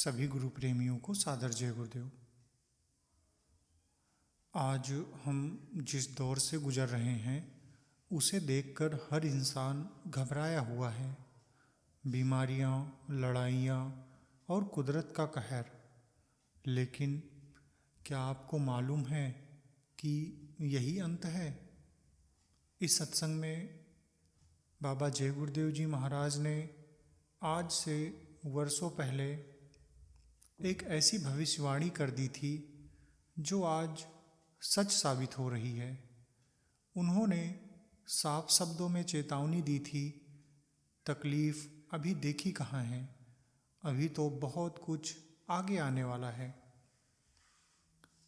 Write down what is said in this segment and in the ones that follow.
सभी गुरु प्रेमियों को सादर जय गुरुदेव। आज हम जिस दौर से गुजर रहे हैं उसे देखकर हर इंसान घबराया हुआ है। बीमारियां, लड़ाइयां और कुदरत का कहर। लेकिन क्या आपको मालूम है कि यही अंत है? इस सत्संग में बाबा जय गुरुदेव जी महाराज ने आज से वर्षों पहले एक ऐसी भविष्यवाणी कर दी थी जो आज सच साबित हो रही है। उन्होंने साफ शब्दों में चेतावनी दी थी, तकलीफ अभी देखी कहाँ है, अभी तो बहुत कुछ आगे आने वाला है।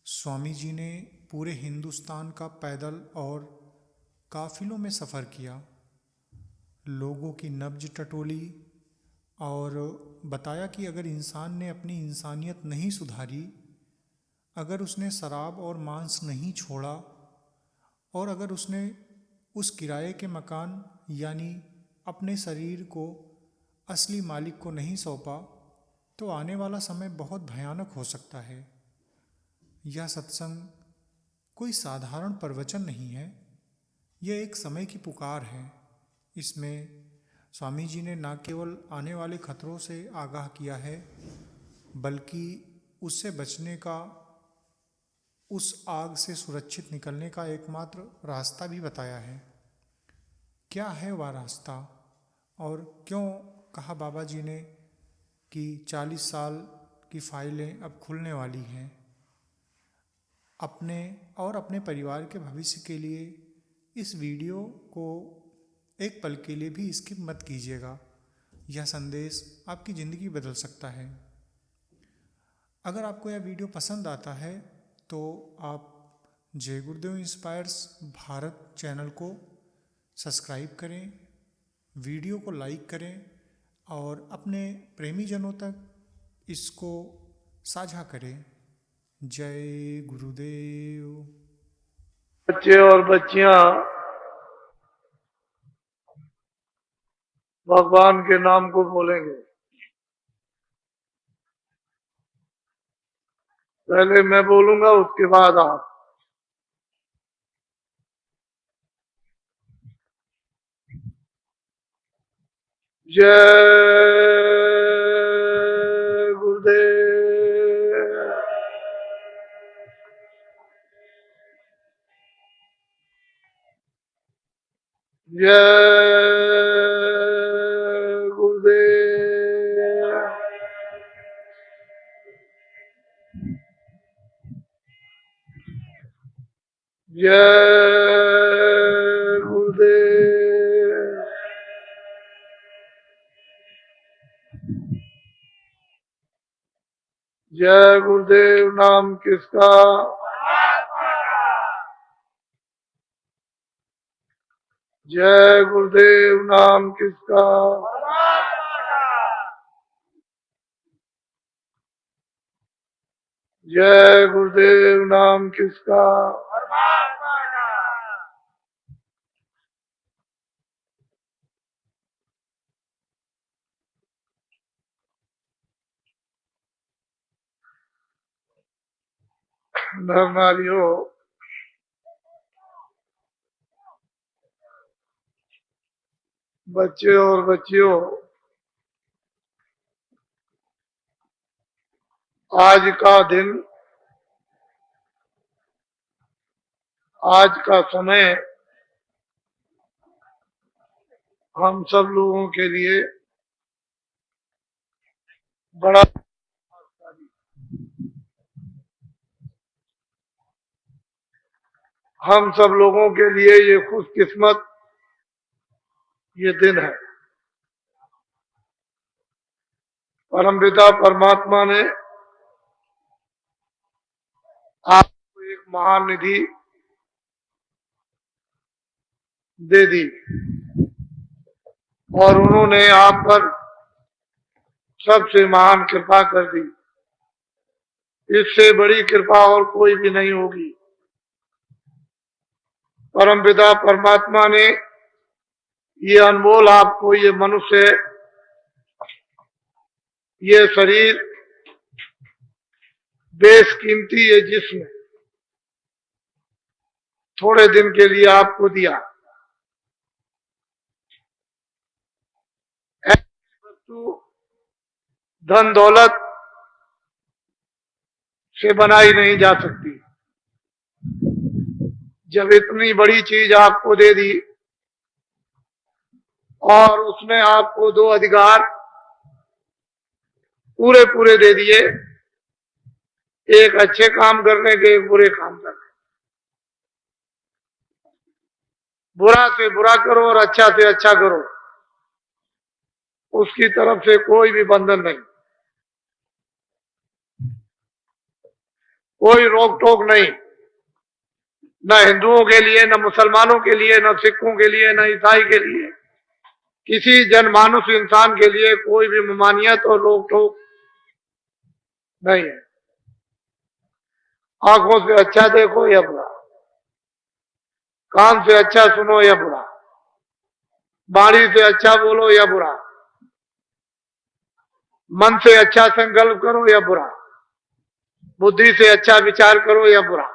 स्वामी जी ने पूरे हिंदुस्तान का पैदल और काफिलों में सफ़र किया, लोगों की नब्ज टटोली और बताया कि अगर इंसान ने अपनी इंसानियत नहीं सुधारी, अगर उसने शराब और मांस नहीं छोड़ा और अगर उसने उस किराए के मकान यानी अपने शरीर को असली मालिक को नहीं सौंपा, तो आने वाला समय बहुत भयानक हो सकता है। यह सत्संग कोई साधारण प्रवचन नहीं है, यह एक समय की पुकार है। इसमें स्वामी जी ने न केवल आने वाले खतरों से आगाह किया है, बल्कि उससे बचने का, उस आग से सुरक्षित निकलने का एकमात्र रास्ता भी बताया है। क्या है वह रास्ता और क्यों कहा बाबा जी ने कि 40 साल की फाइलें अब खुलने वाली हैं। अपने और अपने परिवार के भविष्य के लिए इस वीडियो को एक पल के लिए भी स्किप मत कीजिएगा। यह संदेश आपकी ज़िंदगी बदल सकता है। अगर आपको यह वीडियो पसंद आता है तो आप जय गुरुदेव इंस्पायर्स भारत चैनल को सब्सक्राइब करें, वीडियो को लाइक करें और अपने प्रेमीजनों तक इसको साझा करें। जय गुरुदेव। बच्चे और बच्चियां भगवान के नाम को बोलेंगे। पहले मैं बोलूंगा, उसके बाद आप। जय गुरुदेव। जय गुरुदेव। जय गुरुदेव। जय गुरुदेव नाम किसका? जय गुरुदेव नाम किसका? जय गुरुदेव नाम किसका? नर नारियों, बच्चे और बच्चियों, आज का दिन, आज का समय हम सब लोगों के लिए बड़ा, हम सब लोगों के लिए ये खुशकिस्मत ये दिन है। परमपिता परमात्मा ने आपको एक महान निधि दे दी और उन्होंने आप पर सबसे महान कृपा कर दी। इससे बड़ी कृपा और कोई भी नहीं होगी। परमपिता परमात्मा ने ये अनमोल आपको ये मनुष्य, ये शरीर बेशकीमती ये जिस्म थोड़े दिन के लिए आपको दिया। ऐसी वस्तु धन दौलत से बनाई नहीं जा सकती। जब इतनी बड़ी चीज आपको दे दी और उसने आपको दो अधिकार पूरे पूरे दे दिए, एक अच्छे काम करने के, एक बुरे काम करने। बुरा से बुरा करो और अच्छा से अच्छा करो, उसकी तरफ से कोई भी बंधन नहीं, कोई रोक टोक नहीं, न हिंदुओं के लिए, न मुसलमानों के लिए, न सिखों के लिए, न ईसाई के लिए, किसी जनमानुष इंसान के लिए कोई भी ममानियत और रोक टोक नहीं है। आंखों से अच्छा देखो या बुरा, कान से अच्छा सुनो या बुरा, वाणी से अच्छा बोलो या बुरा, मन से अच्छा संकल्प करो या बुरा, बुद्धि से अच्छा विचार करो या बुरा,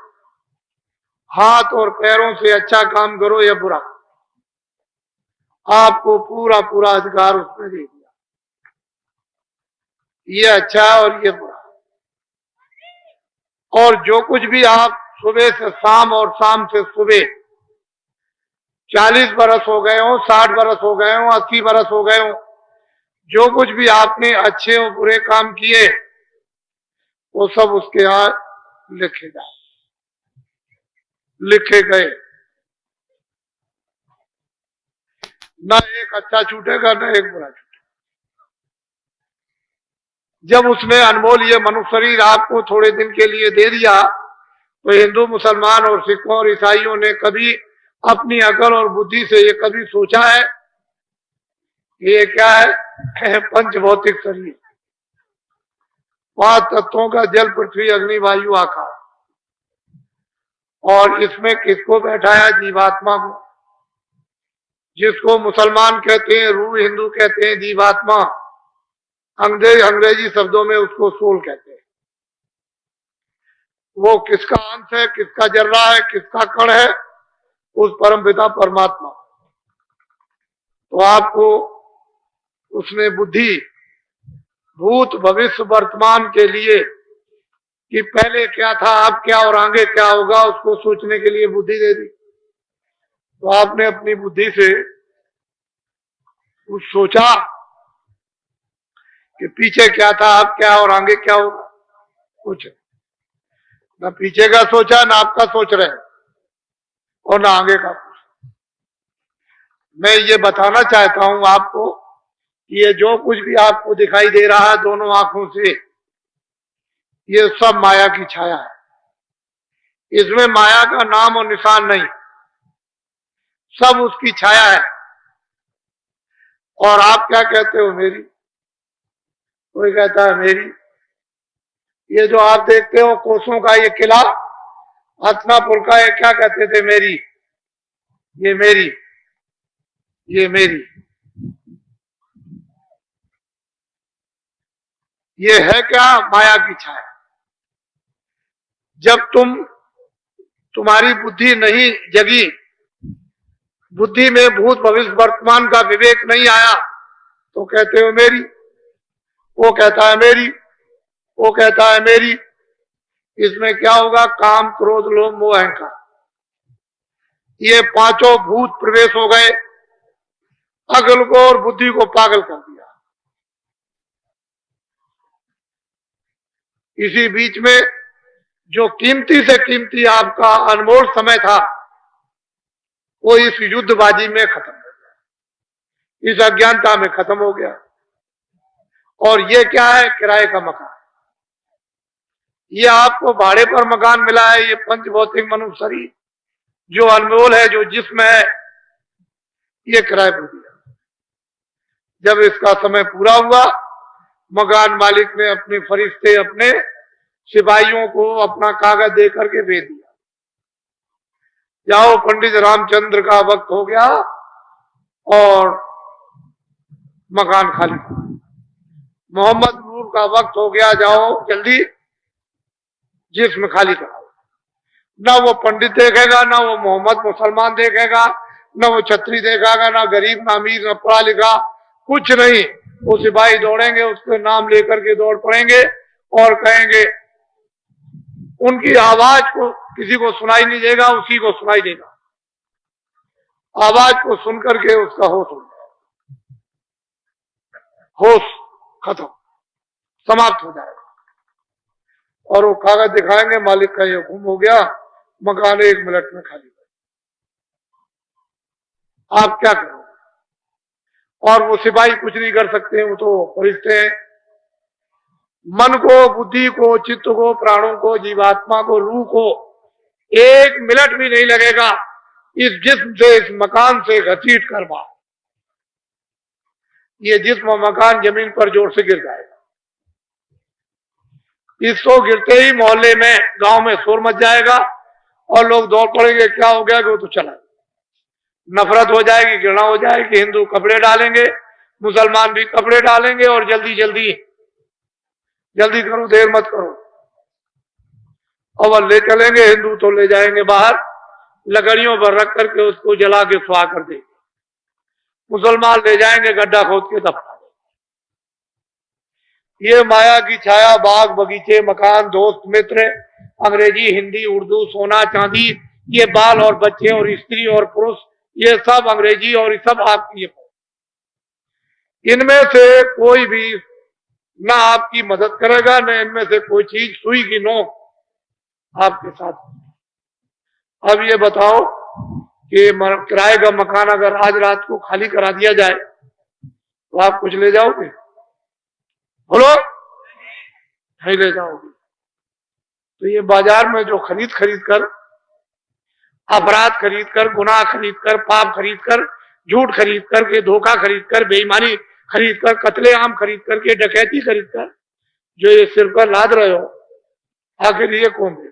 हाथ और पैरों से अच्छा काम करो या बुरा, आपको पूरा पूरा अधिकार उसने दे दिया। ये अच्छा और ये बुरा। और जो कुछ भी आप सुबह से शाम और शाम से सुबह 40 बरस हो गए हो, 60 बरस हो गए हो, 80 बरस हो गए हो, जो कुछ भी आपने अच्छे और बुरे काम किए वो सब उसके यहाँ लिखे जाए, लिखे गए। न एक अच्छा छूटेगा न एक बुरा छूटेगा। जब उसने अनमोल ये मनुष्य शरीर आपको थोड़े दिन के लिए दे दिया, तो हिंदू मुसलमान और सिखों और ईसाइयों ने कभी अपनी अकल और बुद्धि से ये कभी सोचा है कि ये क्या है? पंच भौतिक शरीर, 5 तत्वों का जल पृथ्वी अग्नि वायु आकाश, और इसमें किसको बैठाया? जीवात्मा को, जिसको मुसलमान कहते हैं रूह, हिंदू कहते हैं जीवात्मा, अंग्रेजी शब्दों में उसको सोल कहते हैं। वो किसका अंश है, किसका जर्रा है, किसका कण है? उस परमपिता परमात्मा। तो आपको उसने बुद्धि भूत भविष्य वर्तमान के लिए कि पहले क्या था, अब क्या और आगे क्या होगा, उसको सोचने के लिए बुद्धि दे दी। तो आपने अपनी बुद्धि से कुछ सोचा कि पीछे क्या था, अब क्या और आगे क्या होगा? कुछ ना पीछे का सोचा, ना आपका सोच रहे और ना आगे का। मैं ये बताना चाहता हूं आपको कि ये जो कुछ भी आपको दिखाई दे रहा है दोनों आंखों से, ये सब माया की छाया है। इसमें माया का नाम और निशान नहीं, सब उसकी छाया है। और आप क्या कहते हो? मेरी। कोई कहता है मेरी। ये जो आप देखते हो कोसों का ये किला हसनापुर का, ये क्या कहते थे? मेरी। ये मेरी, ये मेरी। ये है क्या? माया की छाया। जब तुम्हारी बुद्धि नहीं जगी, बुद्धि में भूत भविष्य वर्तमान का विवेक नहीं आया, तो कहते हो मेरी। वो कहता है मेरी, वो कहता है मेरी। इसमें क्या होगा? काम, क्रोध, लोभ, मोह, अहंकार, ये पांचों भूत प्रवेश हो गए, अकल को और बुद्धि को पागल कर दिया। इसी बीच में जो कीमती से कीमती आपका अनमोल समय था, वो इस युद्धबाजी में खत्म हो गया, इस अज्ञानता में खत्म हो गया। और ये क्या है? किराए का मकान। ये आपको भाड़े पर मकान मिला है, ये पंच भौतिक मनुष्य शरीर जो अनमोल है, जो जिस्म है, ये किराए पर दिया। जब इसका समय पूरा हुआ, मकान मालिक ने अपने फरिश्ते, अपने सिपाहियों को अपना कागज दे करके भेज दिया, जाओ पंडित रामचंद्र का वक्त हो गया और मकान खाली। मोहम्मद नूर का वक्त हो गया, जाओ जल्दी जिस्म खाली कराओ। ना वो पंडित देखेगा, ना वो मोहम्मद मुसलमान देखेगा, ना वो छतरी देखेगा, ना गरीब, ना अमीर, ना पढ़ा लिखा, कुछ नहीं। वो सिपाही दौड़ेंगे, उसके नाम लेकर के दौड़ पड़ेंगे और कहेंगे, उनकी आवाज को किसी को सुनाई नहीं देगा, उसी को सुनाई देगा। आवाज को सुनकर के उसका होश हो जाएगा, होश खत्म, समाप्त हो जाएगा। और वो कागज दिखाएंगे, मालिक का ये हुक्म हो गया, मकान 1 मिनट में खाली कर। आप क्या करोगे? और वो सिपाही कुछ नहीं कर सकते, वो तो फरिश्ते हैं। मन को, बुद्धि को, चित्त को, प्राणों को, जीवात्मा को, रूह को 1 मिनट भी नहीं लगेगा इस जिस्म से, इस मकान से घसीट कर बाहर। ये जिस्म और मकान जमीन पर जोर से गिर जाएगा। इसको गिरते ही मोहल्ले में, गांव में शोर मच जाएगा और लोग दौड़ पड़ेंगे, क्या हो गया कि वो तो चला। नफरत हो जाएगी, घृणा हो जाएगी, हिंदू कपड़े डालेंगे, मुसलमान भी कपड़े डालेंगे और जल्दी जल्दी जल्दी करो, देर मत करो, और ले चलेंगे। हिंदू तो ले जाएंगे बाहर, लकड़ियों पर रख करके उसको जला के सुहा कर देंगे। मुसलमान ले जाएंगे, गड्ढा खोद के दफना देंगे। ये माया की छाया, बाग बगीचे, मकान, दोस्त मित्र, अंग्रेजी, हिंदी, उर्दू, सोना चांदी, ये बाल और बच्चे और स्त्री और पुरुष, ये सब अंग्रेजी और सब आपकी। इनमें से कोई भी ना आपकी मदद करेगा, न इनमें से कोई चीज सुई की नोक आपके साथ। अब ये बताओ कि किराए का मकान अगर आज रात को खाली करा दिया जाए तो आप कुछ ले जाओगे? बोलो, नहीं ले जाओगे। तो ये बाजार में जो खरीद कर, अपराध खरीद कर, गुनाह खरीद कर, पाप खरीद कर, झूठ खरीद करके, धोखा खरीद कर, बेईमानी खरीद कर, कत्लेआम खरीद करके, डकैती खरीद कर जो ये सिर पर लाद रहे हो, आखिर ये कौन देगा?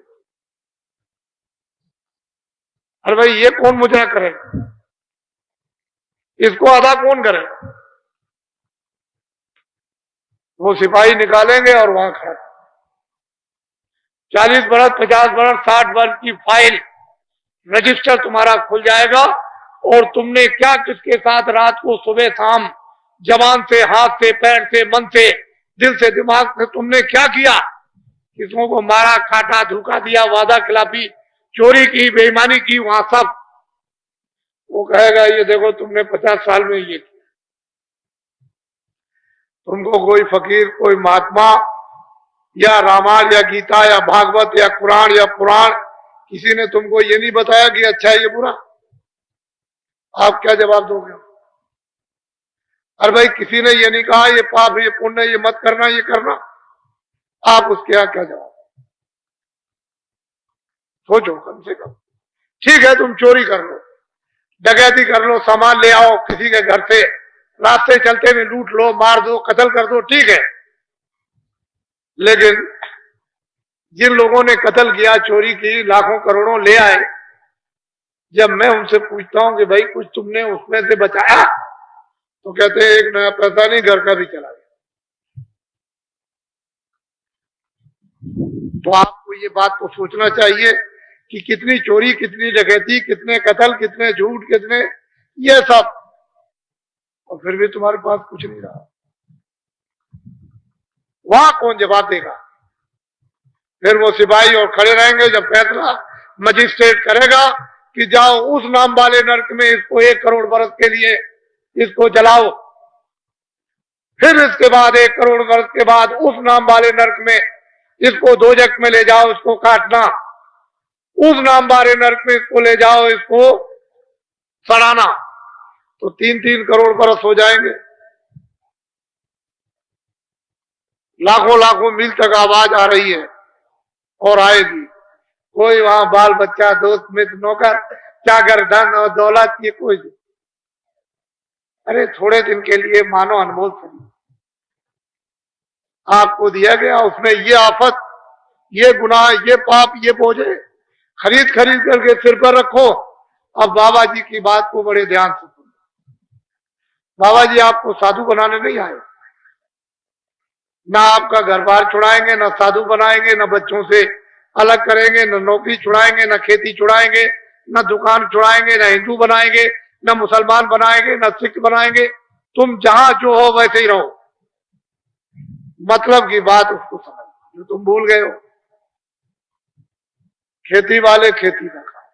अरे भाई, ये कौन मुजरा करेगा? इसको अदा कौन करेगा? वो सिपाही निकालेंगे और वहां खड़ा, 40 बरस, 50 बरस, 60 बरस की फाइल, रजिस्टर तुम्हारा खुल जाएगा और तुमने क्या किसके साथ रात को, सुबह शाम, जबान से, हाथ से, पैर से, मन से, दिल से, दिमाग से तुमने क्या किया, किसों को मारा, काटा, धोखा दिया, वादा खिलाफी, चोरी की, बेईमानी की, वहां सब। वो कहेगा, ये देखो तुमने 50 साल में ये किया। तुमको कोई फकीर, कोई महात्मा या रामायण या गीता या भागवत या कुरान या पुराण, किसी ने तुमको ये नहीं बताया कि अच्छा है ये बुरा? आप क्या जवाब दोगे? अरे भाई, किसी ने ये नहीं कहा ये पाप, ये पुण्य, ये मत करना, ये करना, आप उसके यहाँ क्या जवाब? सोचो कम से कम। ठीक है, तुम चोरी कर लो, डकैती कर लो, सामान ले आओ किसी के घर से, रास्ते चलते में लूट लो, मार दो, कत्ल कर दो, ठीक है। लेकिन जिन लोगों ने कत्ल किया, चोरी की, लाखों करोड़ों ले आए, जब मैं उनसे पूछता हूं कि भाई कुछ तुमने उसमें से बचाया, तो कहते हैं एक नया पैसा नहीं, घर का भी चला गया। तो आपको ये बात तो सोचना चाहिए कि कितनी चोरी, कितनी डकैती, कितने कत्ल, कितने झूठ, कितने ये सब, और फिर भी तुम्हारे पास कुछ नहीं रहा। वहां कौन जवाब देगा? फिर वो सिपाही और खड़े रहेंगे जब फैसला मजिस्ट्रेट करेगा कि जाओ उस नाम वाले नरक में, इसको 1 करोड़ बरस के लिए इसको जलाओ। फिर इसके बाद 1 करोड़ वर्ष के बाद उस नाम वाले नरक में इसको दोजख में ले जाओ, इसको काटना, उस नाम वाले नरक में इसको ले जाओ, इसको सड़ाना, तो 3-3 करोड़ बरस हो जाएंगे। लाखों लाखों मील तक आवाज आ रही है और आएगी। कोई वहां बाल बच्चा, दोस्त मित्र, नौकर, क्या कर, धन और दौलत, ये कोई नहीं। अरे थोड़े दिन के लिए मानो अनमोल सही आपको दिया गया, उसमें ये आफत, ये गुनाह, ये पाप, ये बोझे खरीद खरीद करके सिर पर रखो। अब बाबा जी की बात को बड़े ध्यान से सुनो। बाबा जी आपको साधु बनाने नहीं आए, ना आपका घर बार छुड़ाएंगे, ना साधु बनाएंगे, ना बच्चों से अलग करेंगे, न नौकरी छुड़ाएंगे, न खेती छुड़ाएंगे, न दुकान छुड़ाएंगे, न हिंदू बनाएंगे, न मुसलमान बनाएंगे, न सिख बनाएंगे। तुम जहां जो हो वैसे ही रहो। मतलब की बात उसको समझ, जो तुम भूल गए हो। खेती वाले खेती का काम,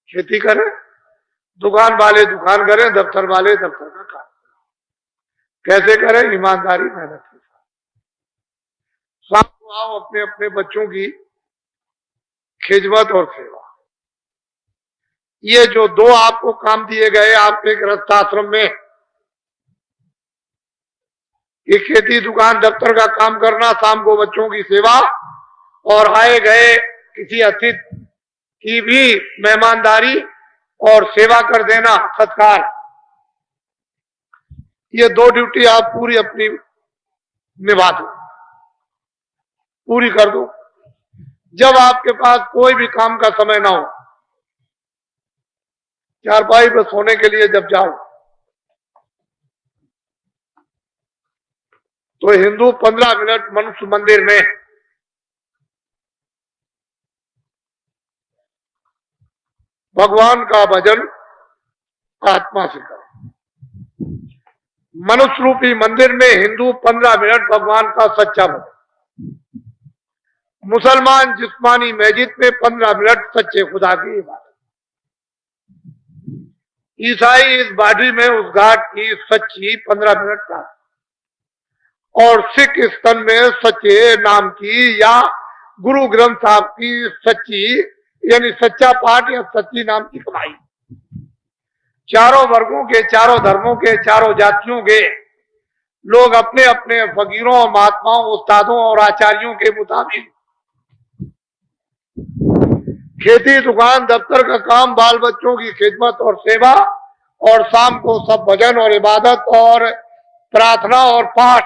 खेती करें, दुकान वाले दुकान करें, दफ्तर वाले दफ्तर का काम। कैसे करें? ईमानदारी मेहनत के साथ। शाम को आओ अपने अपने बच्चों की खिदमत और सेवा। ये जो दो आपको काम दिए गए आपके गृहस्थाश्रम में, ये खेती दुकान दफ्तर का काम करना, शाम को बच्चों की सेवा, और आए गए किसी अतिथि की भी मेहमानदारी और सेवा कर देना, सत्कार। ये दो ड्यूटी आप पूरी अपनी निभा दो, पूरी कर दो। जब आपके पास कोई भी काम का समय ना हो, चारपाई पर सोने के लिए जब जाओ, तो हिंदू 15 मिनट मनुष्य मंदिर में भगवान का भजन आत्मा से करो। मनुष्य रूपी मंदिर में हिंदू 15 मिनट भगवान का सच्चा भजन, मुसलमान जिस्मानी मस्जिद में 15 मिनट सच्चे खुदा की इबादत, ईसाई इस बाडी में उस घाट की सच्ची 15 मिनट का, और सिख स्तन में सच्चे नाम की या गुरु ग्रंथ साहब की सच्ची, यानी सच्चा पाठ या सच्ची नाम की कमाई। चारों वर्गों के, चारों धर्मों के, चारों जातियों के लोग अपने अपने फकीरों, महात्माओं, उस्तादों और आचार्यों के मुताबिक खेती दुकान दफ्तर का काम, बाल बच्चों की खिदमत और सेवा, और शाम को सब भजन और इबादत और प्रार्थना और पाठ,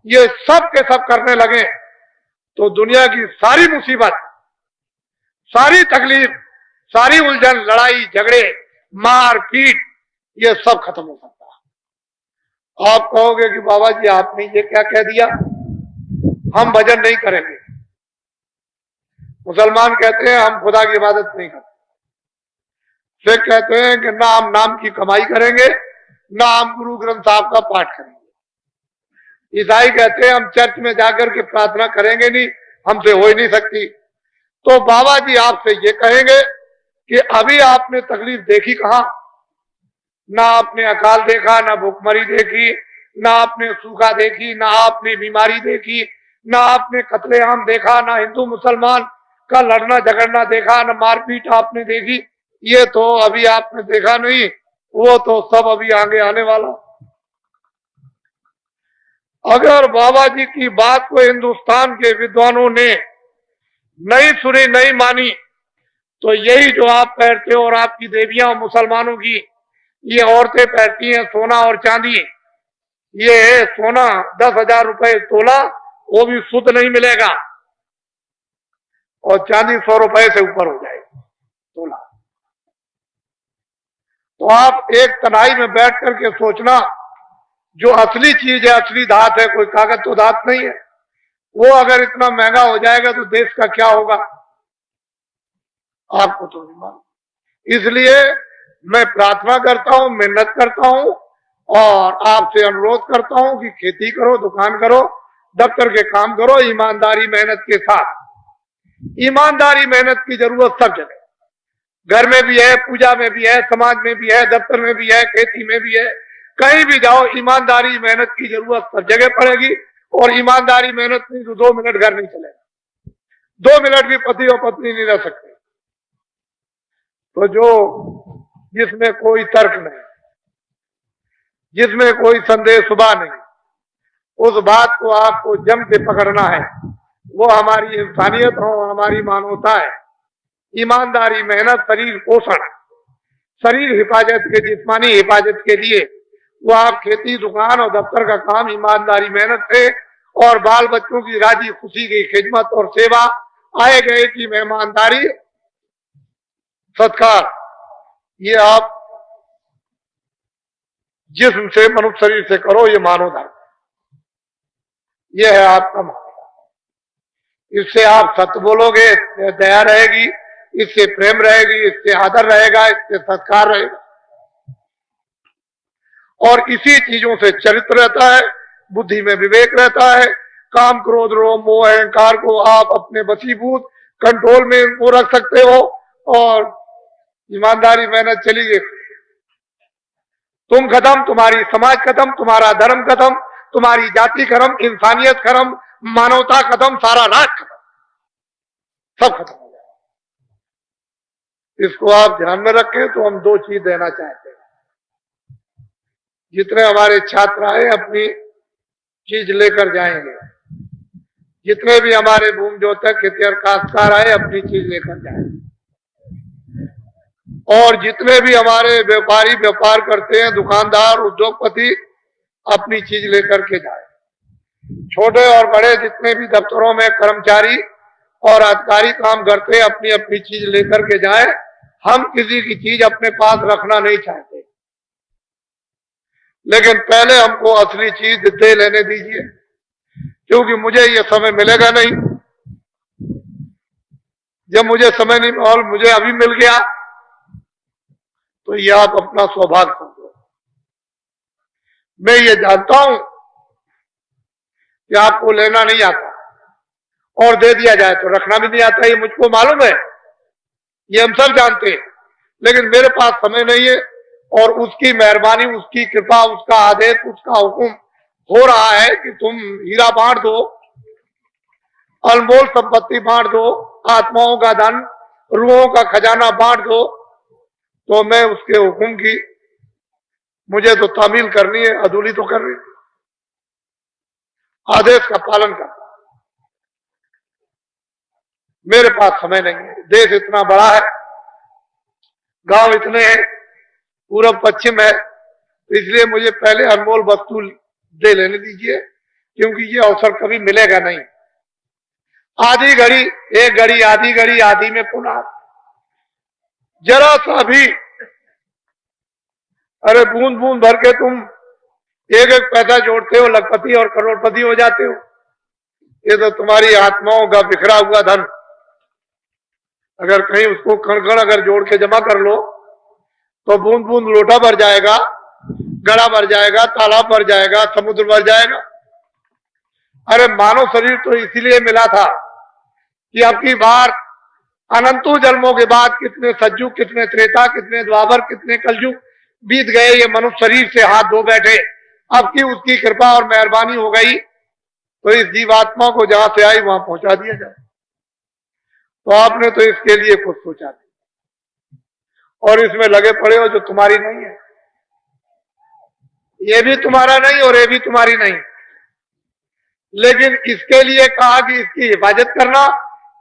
ये सब के सब करने लगे तो दुनिया की सारी मुसीबत, सारी तकलीफ, सारी उलझन, लड़ाई झगड़े, मार पीट, ये सब खत्म हो सकता है। आप कहोगे कि बाबा जी आपने ये क्या कह दिया, हम भजन नहीं करेंगे। मुसलमान कहते हैं हम खुदा की इबादत नहीं करते। सिख कहते हैं कि ना हम नाम की कमाई करेंगे, ना हम गुरु ग्रंथ साहब का पाठ करेंगे। ईसाई कहते हैं हम चर्च में जाकर के प्रार्थना करेंगे नहीं, हमसे हो ही नहीं सकती। तो बाबा जी आपसे ये कहेंगे कि अभी आपने तकलीफ देखी कहां? ना आपने अकाल देखा, ना भूखमरी देखी, ना आपने सूखा देखी, ना आपने बीमारी देखी, ना आपने कत्लेआम देखा, ना हिंदू मुसलमान का लड़ना झगड़ना देखा, ना मारपीट आपने देखी। ये तो अभी आपने देखा नहीं, वो तो सब अभी आगे आने वाला। अगर बाबा जी की बात को हिंदुस्तान के विद्वानों ने नहीं सुनी, नहीं मानी, तो यही जो आप पहनते हो और आपकी देवियां मुसलमानों की ये औरतें पहनती हैं सोना और चांदी, ये सोना 10,000 रुपए तोला, वो भी शुद्ध नहीं मिलेगा, और चांदी 100 रुपए से ऊपर हो जाएगी तोला। तो आप एक तनाई में बैठ करके सोचना, जो असली चीज है, असली धात है, कोई कागज तो धात नहीं है, वो अगर इतना महंगा हो जाएगा तो देश का क्या होगा? आपको तो नहीं मालूम। इसलिए मैं प्रार्थना करता हूं, मेहनत करता हूं, और आपसे अनुरोध करता हूं कि खेती करो, दुकान करो, दफ्तर के काम करो, ईमानदारी मेहनत के साथ। ईमानदारी मेहनत की जरूरत सब जगह, घर में भी है, पूजा में भी है, समाज में भी है, दफ्तर में भी है, खेती में भी है, कहीं भी जाओ ईमानदारी मेहनत की जरूरत सब जगह पड़ेगी। और ईमानदारी मेहनत नहीं तो 2 मिनट घर नहीं चलेगा, 2 मिनट भी पति और पत्नी नहीं रह सकते। तो जो जिसमें कोई तर्क नहीं, जिसमें कोई संदेह सुबह नहीं, उस बात को आपको जम के पकड़ना है। वो हमारी इंसानियत हो, हमारी मानवता है। ईमानदारी मेहनत, शरीर पोषण, शरीर हिफाजत के, जिस्मानी हिफाजत के लिए वो आप खेती दुकान और दफ्तर का काम ईमानदारी मेहनत से, और बाल बच्चों की राजी खुशी की खिदमत और सेवा, आए गए की मेहमानदारी, सत्कार, ये आप जिस्म से, मनुष्य शरीर से करो, ये मानव धर्म, ये है आपका मानव। इससे आप सत्य बोलोगे, इससे दया रहेगी, इससे प्रेम रहेगी, इससे आदर रहेगा, इससे संस्कार रहेगा। और इसी चीजों से चरित्र रहता है, बुद्धि में विवेक रहता है। काम, क्रोध, रोम, मोह, अहंकार को आप अपने वशीभूत कंट्रोल में वो रख सकते हो और ईमानदारी मेहनत चली गई, तुम खत्म, तुम्हारी समाज खत्म, तुम्हारा धर्म खत्म, तुम्हारी जाति खत्म, इंसानियत खत्म, मानवता खत्म, सारा राष्ट्र खत्म, सब खत्म हो जाए। इसको आप ध्यान में रखें। तो हम दो चीज देना चाहते हैं। जितने हमारे छात्र आए अपनी चीज लेकर जाएंगे, जितने भी हमारे भूमि जोतक खेतिहर काश्तकार आए अपनी चीज लेकर जाएंगे, और जितने भी हमारे व्यापारी व्यापार करते हैं, दुकानदार, उद्योगपति अपनी चीज लेकर के जाए। छोटे और बड़े जितने भी दफ्तरों में कर्मचारी और अधिकारी काम करते हैं अपनी अपनी चीज लेकर के जाए। हम किसी की चीज अपने पास रखना नहीं चाहते, लेकिन पहले हमको असली चीज दे लेने दीजिए, क्योंकि मुझे ये समय मिलेगा नहीं। जब मुझे समय नहीं और मुझे अभी मिल गया तो ये आप अपना सौभाग्य समझो। मैं ये जानता हूं कि आपको लेना नहीं आता और दे दिया जाए तो रखना भी नहीं आता, ये मुझको मालूम है, ये हम सब जानते हैं। लेकिन मेरे पास समय नहीं है और उसकी मेहरबानी, उसकी कृपा, उसका आदेश, उसका हुक्म हो रहा है कि तुम हीरा बांट दो, अनमोल संपत्ति बांट दो, आत्माओं का धन, रूहों का खजाना बांट दो। तो मैं उसके हुक्म की मुझे तो तामील करनी है, अधूरी तो करनी है, आदेश का पालन करना। मेरे पास समय नहीं है, देश इतना बड़ा है, गांव इतने हैं, पूरब पश्चिम है, तो इसलिए मुझे पहले अनमोल वस्तु दे लेने दीजिए, क्योंकि ये अवसर कभी मिलेगा नहीं। आधी घड़ी, एक घड़ी, आधी घड़ी, आधी में पुनः जरा सा भी, अरे बूंद बूंद भर के तुम एक एक पैसा जोड़ते हो, लखपति और करोड़पति हो जाते हो। ये तो तुम्हारी आत्माओं का बिखरा हुआ धन, अगर कहीं उसको कण कण अगर जोड़ के जमा कर लो तो बूंद बूंद लोटा भर जाएगा, गड़ा भर जाएगा, तालाब भर जाएगा, समुद्र भर जाएगा। अरे मानव शरीर तो इसीलिए मिला था कि अब की बार अनंतों जन्मों के बाद कितने सज्जुग, कितने त्रेता, कितने द्वापर, कितने कलयुग बीत गए, ये मनुष्य शरीर से हाथ धो बैठे। अब की उसकी कृपा और मेहरबानी हो गई तो इस जीवात्मा को जहां से आई वहां पहुंचा दिया जाए। तो आपने तो इसके लिए कुछ सोचा नहीं और इसमें लगे पड़े हो जो तुम्हारी नहीं है। ये भी तुम्हारा नहीं और ये भी तुम्हारी नहीं, लेकिन इसके लिए कहा कि इसकी हिफाजत करना,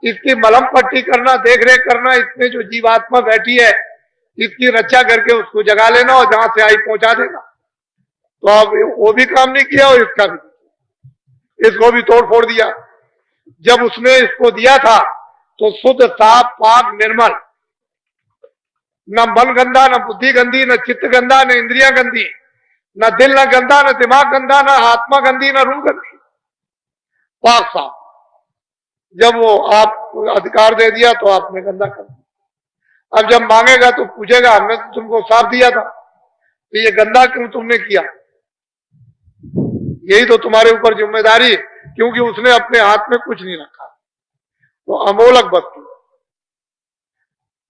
इसकी मलहम पट्टी करना, देख रेख करना, इसमें जो जीवात्मा बैठी है इसकी रक्षा करके उसको जगा लेना और जहां से आई पहुंचा देना। तो अब वो भी काम नहीं किया और इसका भी, इसको भी तोड़ फोड़ दिया। जब उसने इसको दिया था तो शुद्ध, साफ, पाक, निर्मल, न मन गंदा, न बुद्धि गंदी, न चित्त गंदा, न इंद्रिया गंदी, न दिल न गंदा, न दिमाग गंदा, न आत्मा गंदी, न रूह गंदी, पाक साफ। जब वो आप अधिकार दे दिया तो आपने गंदा कर दिया। अब जब मांगेगा तो पूछेगा हमने तो तुमको साफ दिया था, तो ये गंदा क्यों तुमने किया? यही तो तुम्हारे ऊपर जिम्मेदारी, क्योंकि उसने अपने हाथ में कुछ नहीं रखा। तो अमोलक वस्तु,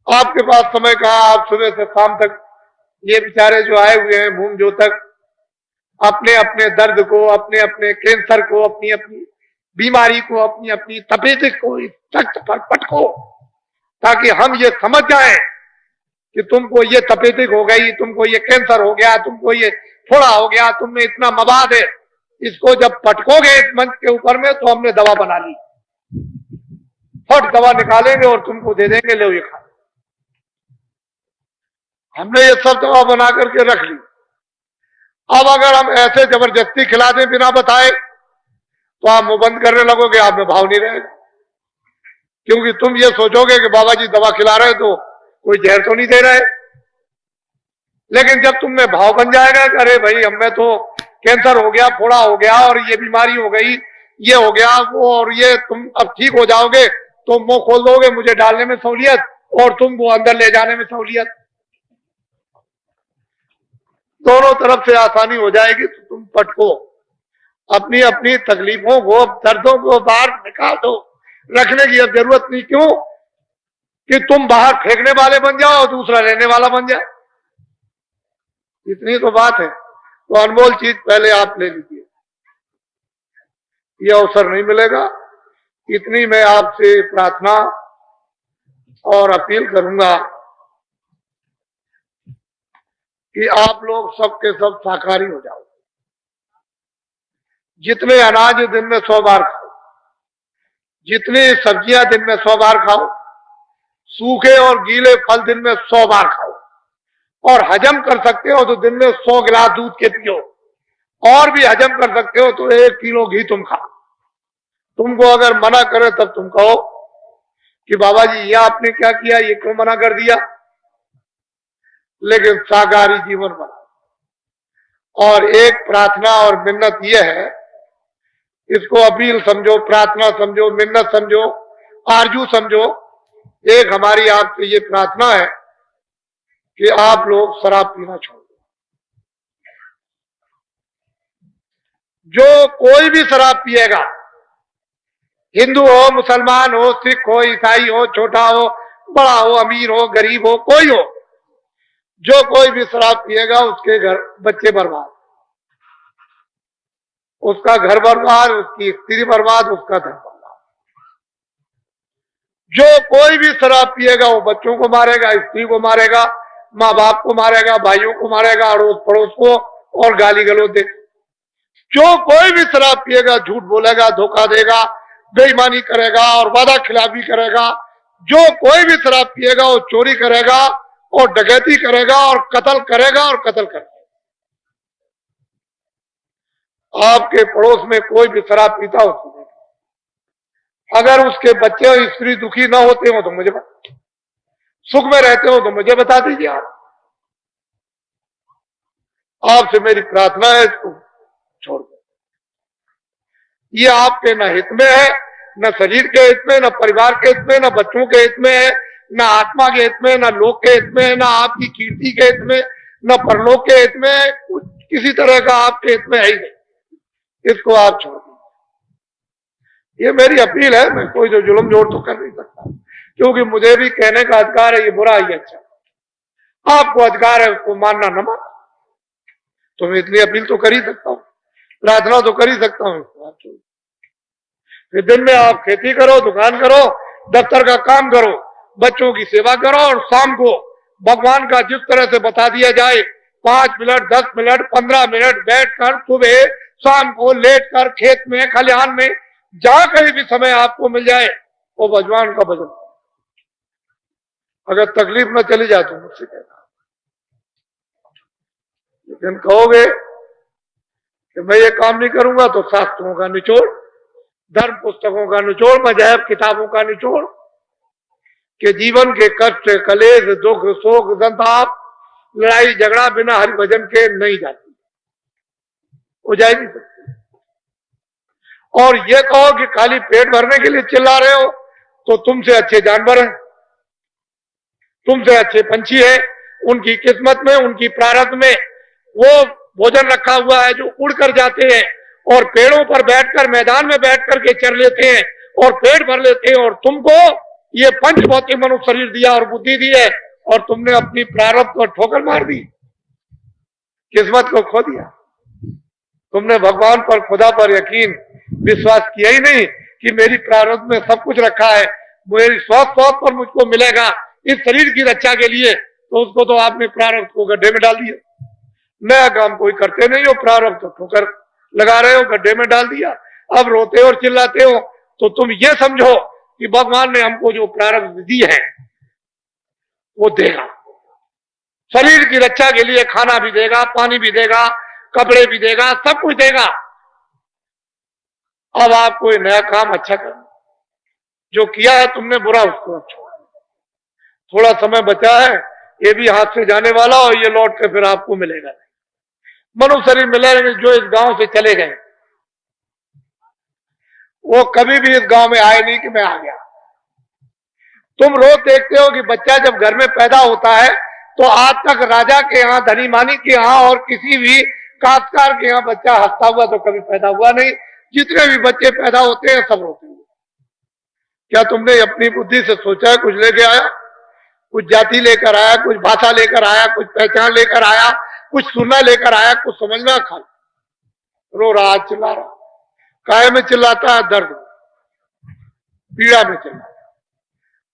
आपके पास समय कहा, आप सुबह से शाम तक ये बेचारे जो आए हुए हैं भूमि जोतक अपने अपने दर्द को, अपने अपने कैंसर को, अपनी अपनी बीमारी को, अपनी अपनी तपेदिक को सख्त पर पटको, ताकि हम ये समझ जाएं कि तुमको ये तपेदिक हो गई, तुमको ये कैंसर हो गया, तुमको ये फोड़ा हो गया, तुमने इतना मवाद है। इसको जब पटकोगे इस मंच के ऊपर में तो हमने दवा बना ली, फट दवा निकालेंगे और तुमको दे देंगे, लो ये खा। हमने ये सब दवा बना करके रख ली। अब अगर हम ऐसे जबरदस्ती खिला दें बिना बताए तो आप मुंह बंद करने लगोगे, आप में भाव नहीं रहेगा, क्योंकि तुम ये सोचोगे कि बाबा जी दवा खिला रहे तो कोई जहर तो नहीं दे रहे। लेकिन जब तुम में भाव बन जाएगा कि अरे भाई हमें तो कैंसर हो गया, फोड़ा हो गया और ये बीमारी हो गई, ये हो गया वो, और ये तुम अब ठीक हो जाओगे तो मुंह खोल दोगे, मुझे डालने में सहूलियत और तुमको अंदर ले जाने में सहूलियत, दोनों तरफ से आसानी हो जाएगी। तो तुम पटको, अपनी अपनी तकलीफों को, दर्दों को बाहर निकाल दो, रखने की अब जरूरत नहीं। क्यों कि तुम बाहर फेंकने वाले बन जाओ और दूसरा लेने वाला बन जाए, इतनी तो बात है। तो अनमोल चीज पहले आप ले लीजिए, ये अवसर नहीं मिलेगा। इतनी मैं आपसे प्रार्थना और अपील करूंगा कि आप लोग सबके सब शाकाहारी हो जाओ। जितने अनाज दिन में 100 बार खाओ, जितनी सब्जियां दिन में 100 बार खाओ, सूखे और गीले फल दिन में 100 बार खाओ, और हजम कर सकते हो तो दिन में 100 गिलास दूध के पियो, और भी हजम कर सकते हो तो 1 किलो घी तुम खाओ। तुमको अगर मना करे तब तुम कहो कि बाबा जी ये आपने क्या किया, ये क्यों मना कर दिया, लेकिन शाकाहारी जीवन बनाओ। और एक प्रार्थना और मिन्नत ये है, इसको अपील समझो, प्रार्थना समझो, मिन्नत समझो, आरजू समझो। एक हमारी आपसे ये प्रार्थना है कि आप लोग शराब पीना छोड़ दो। जो कोई भी शराब पिएगा, हिंदू हो, मुसलमान हो, सिख हो, ईसाई हो, छोटा हो, बड़ा हो, अमीर हो, गरीब हो, कोई हो, जो कोई भी शराब पिएगा उसके घर बच्चे बर्बाद, उसका घर बर्बाद, उसकी स्त्री बर्बाद, उसका धन बर्बाद। जो कोई भी शराब पिएगा वो बच्चों को मारेगा, स्त्री को मारेगा, माँ बाप को मारेगा, भाइयों को मारेगा, अड़ोस पड़ोस को, और गाली गलौज दे। जो कोई भी शराब पिएगा झूठ बोलेगा, धोखा देगा, बेईमानी करेगा और वादा खिलाफी करेगा। जो कोई भी शराब पिएगा वो चोरी करेगा और डकैती करेगा और कत्ल करेगा और कत्ल करेगा। आपके पड़ोस में कोई भी शराब पीता हो, अगर उसके बच्चे और स्त्री दुखी ना होते हो तो मुझे सुख में रहते हो तो मुझे बता दीजिए। आपसे मेरी प्रार्थना है, इसको छोड़ दो। ये आपके न हित में है, न शरीर के हित में, न परिवार के हित में, न बच्चों के हित में है, न आत्मा के हित में, न लोक के हित में, न आपकी कीर्ति के हित में, न परलोक के हित में, किसी तरह का आपके हित में है ही नहीं। इसको आप छोड़ दीजिए। ये मेरी अपील है, मैं कोई जो जुल्म जोड़ तो कर नहीं सकता, क्योंकि मुझे भी कहने का अधिकार है, ये बुरा ही अच्छा। आपको अधिकार है उसको मानना न मानना, तो मैं इतनी अपील तो कर ही सकता हूं, प्रार्थना तो कर ही सकता हूं। फिर दिन में आप खेती करो, दुकान करो, दफ्तर का काम करो, बच्चों की सेवा करो, और शाम को भगवान का जिस तरह से बता दिया जाए 5 मिनट, 10 मिनट, 15 मिनट बैठकर सुबह शाम को लेटकर खेत में, खलिहान में, जहां कहीं भी समय आपको मिल जाए वो भगवान का भजन। अगर तकलीफ में चली जाए तो मुझसे कहना, लेकिन कहोगे कि मैं ये काम नहीं करूंगा तो शास्त्रों का निचोड़, धर्म पुस्तकों का निचोड़, मजहब किताबों का निचोड़, कि जीवन के कष्ट, कलेश, दुख, शोक, संताप, लड़ाई झगड़ा बिना हरि भजन के नहीं जाती, हो जा नहीं सकती। और ये कहो कि खाली पेट भरने के लिए चिल्ला रहे हो, तो तुमसे अच्छे जानवर हैं, तुमसे अच्छे पंछी हैं, उनकी किस्मत में, उनकी प्रारब्ध में वो भोजन रखा हुआ है जो उड़कर जाते हैं और पेड़ों पर बैठकर, मैदान में बैठ करके चर लेते हैं और पेट भर लेते हैं। और तुमको ये पंचभौतिक मनुष्य शरीर दिया और बुद्धि दी है, और तुमने अपनी प्रारब्ध को ठोकर मार दी, किस्मत को खो दिया। तुमने भगवान पर, खुदा पर यकीन, विश्वास किया ही नहीं कि मेरी प्रारब्ध में सब कुछ रखा है, मेरी स्वस्थ पर मुझको मिलेगा इस शरीर की रक्षा के लिए, तो उसको तो आपने प्रारब्ध को गड्ढे में डाल दिया। नया काम कोई करते नहीं हो, प्रारब्ध तो ठोकर लगा रहे हो, गड्ढे में डाल दिया। अब रोते और चिल्लाते हो, तो तुम ये समझो कि भगवान ने हमको जो प्रारब्ध दी है वो देगा, शरीर की रक्षा के लिए खाना भी देगा, पानी भी देगा, कपड़े भी देगा, सब कुछ देगा। अब आप कोई नया काम अच्छा करना, जो किया है तुमने बुरा उसको अब छोड़ो। थोड़ा समय बचा है, ये भी हाथ से जाने वाला, और ये लौट के फिर आपको मिलेगा नहीं। मनुष्य शरीर मिलेंगे जो इस गांव से चले गए, वो कभी भी इस गांव में आए नहीं कि मैं आ गया। तुम रोज देखते हो कि बच्चा जब घर में पैदा होता है तो आज तक राजा के यहाँ, धनी मानी के यहाँ और किसी भी काश्तकार के यहाँ बच्चा हंसता हुआ तो कभी पैदा हुआ नहीं। जितने भी बच्चे पैदा होते हैं सब रोते हैं। क्या तुमने अपनी बुद्धि से सोचा है कुछ लेके आया? कुछ जाति लेकर आया, कुछ भाषा लेकर आया, कुछ पहचान लेकर आया, कुछ सुनना लेकर आया, कुछ समझना? खा रो रहा, चिल्ला रहा। काहे में चिल्लाता है? दर्द, पीड़ा में चिल्लाता।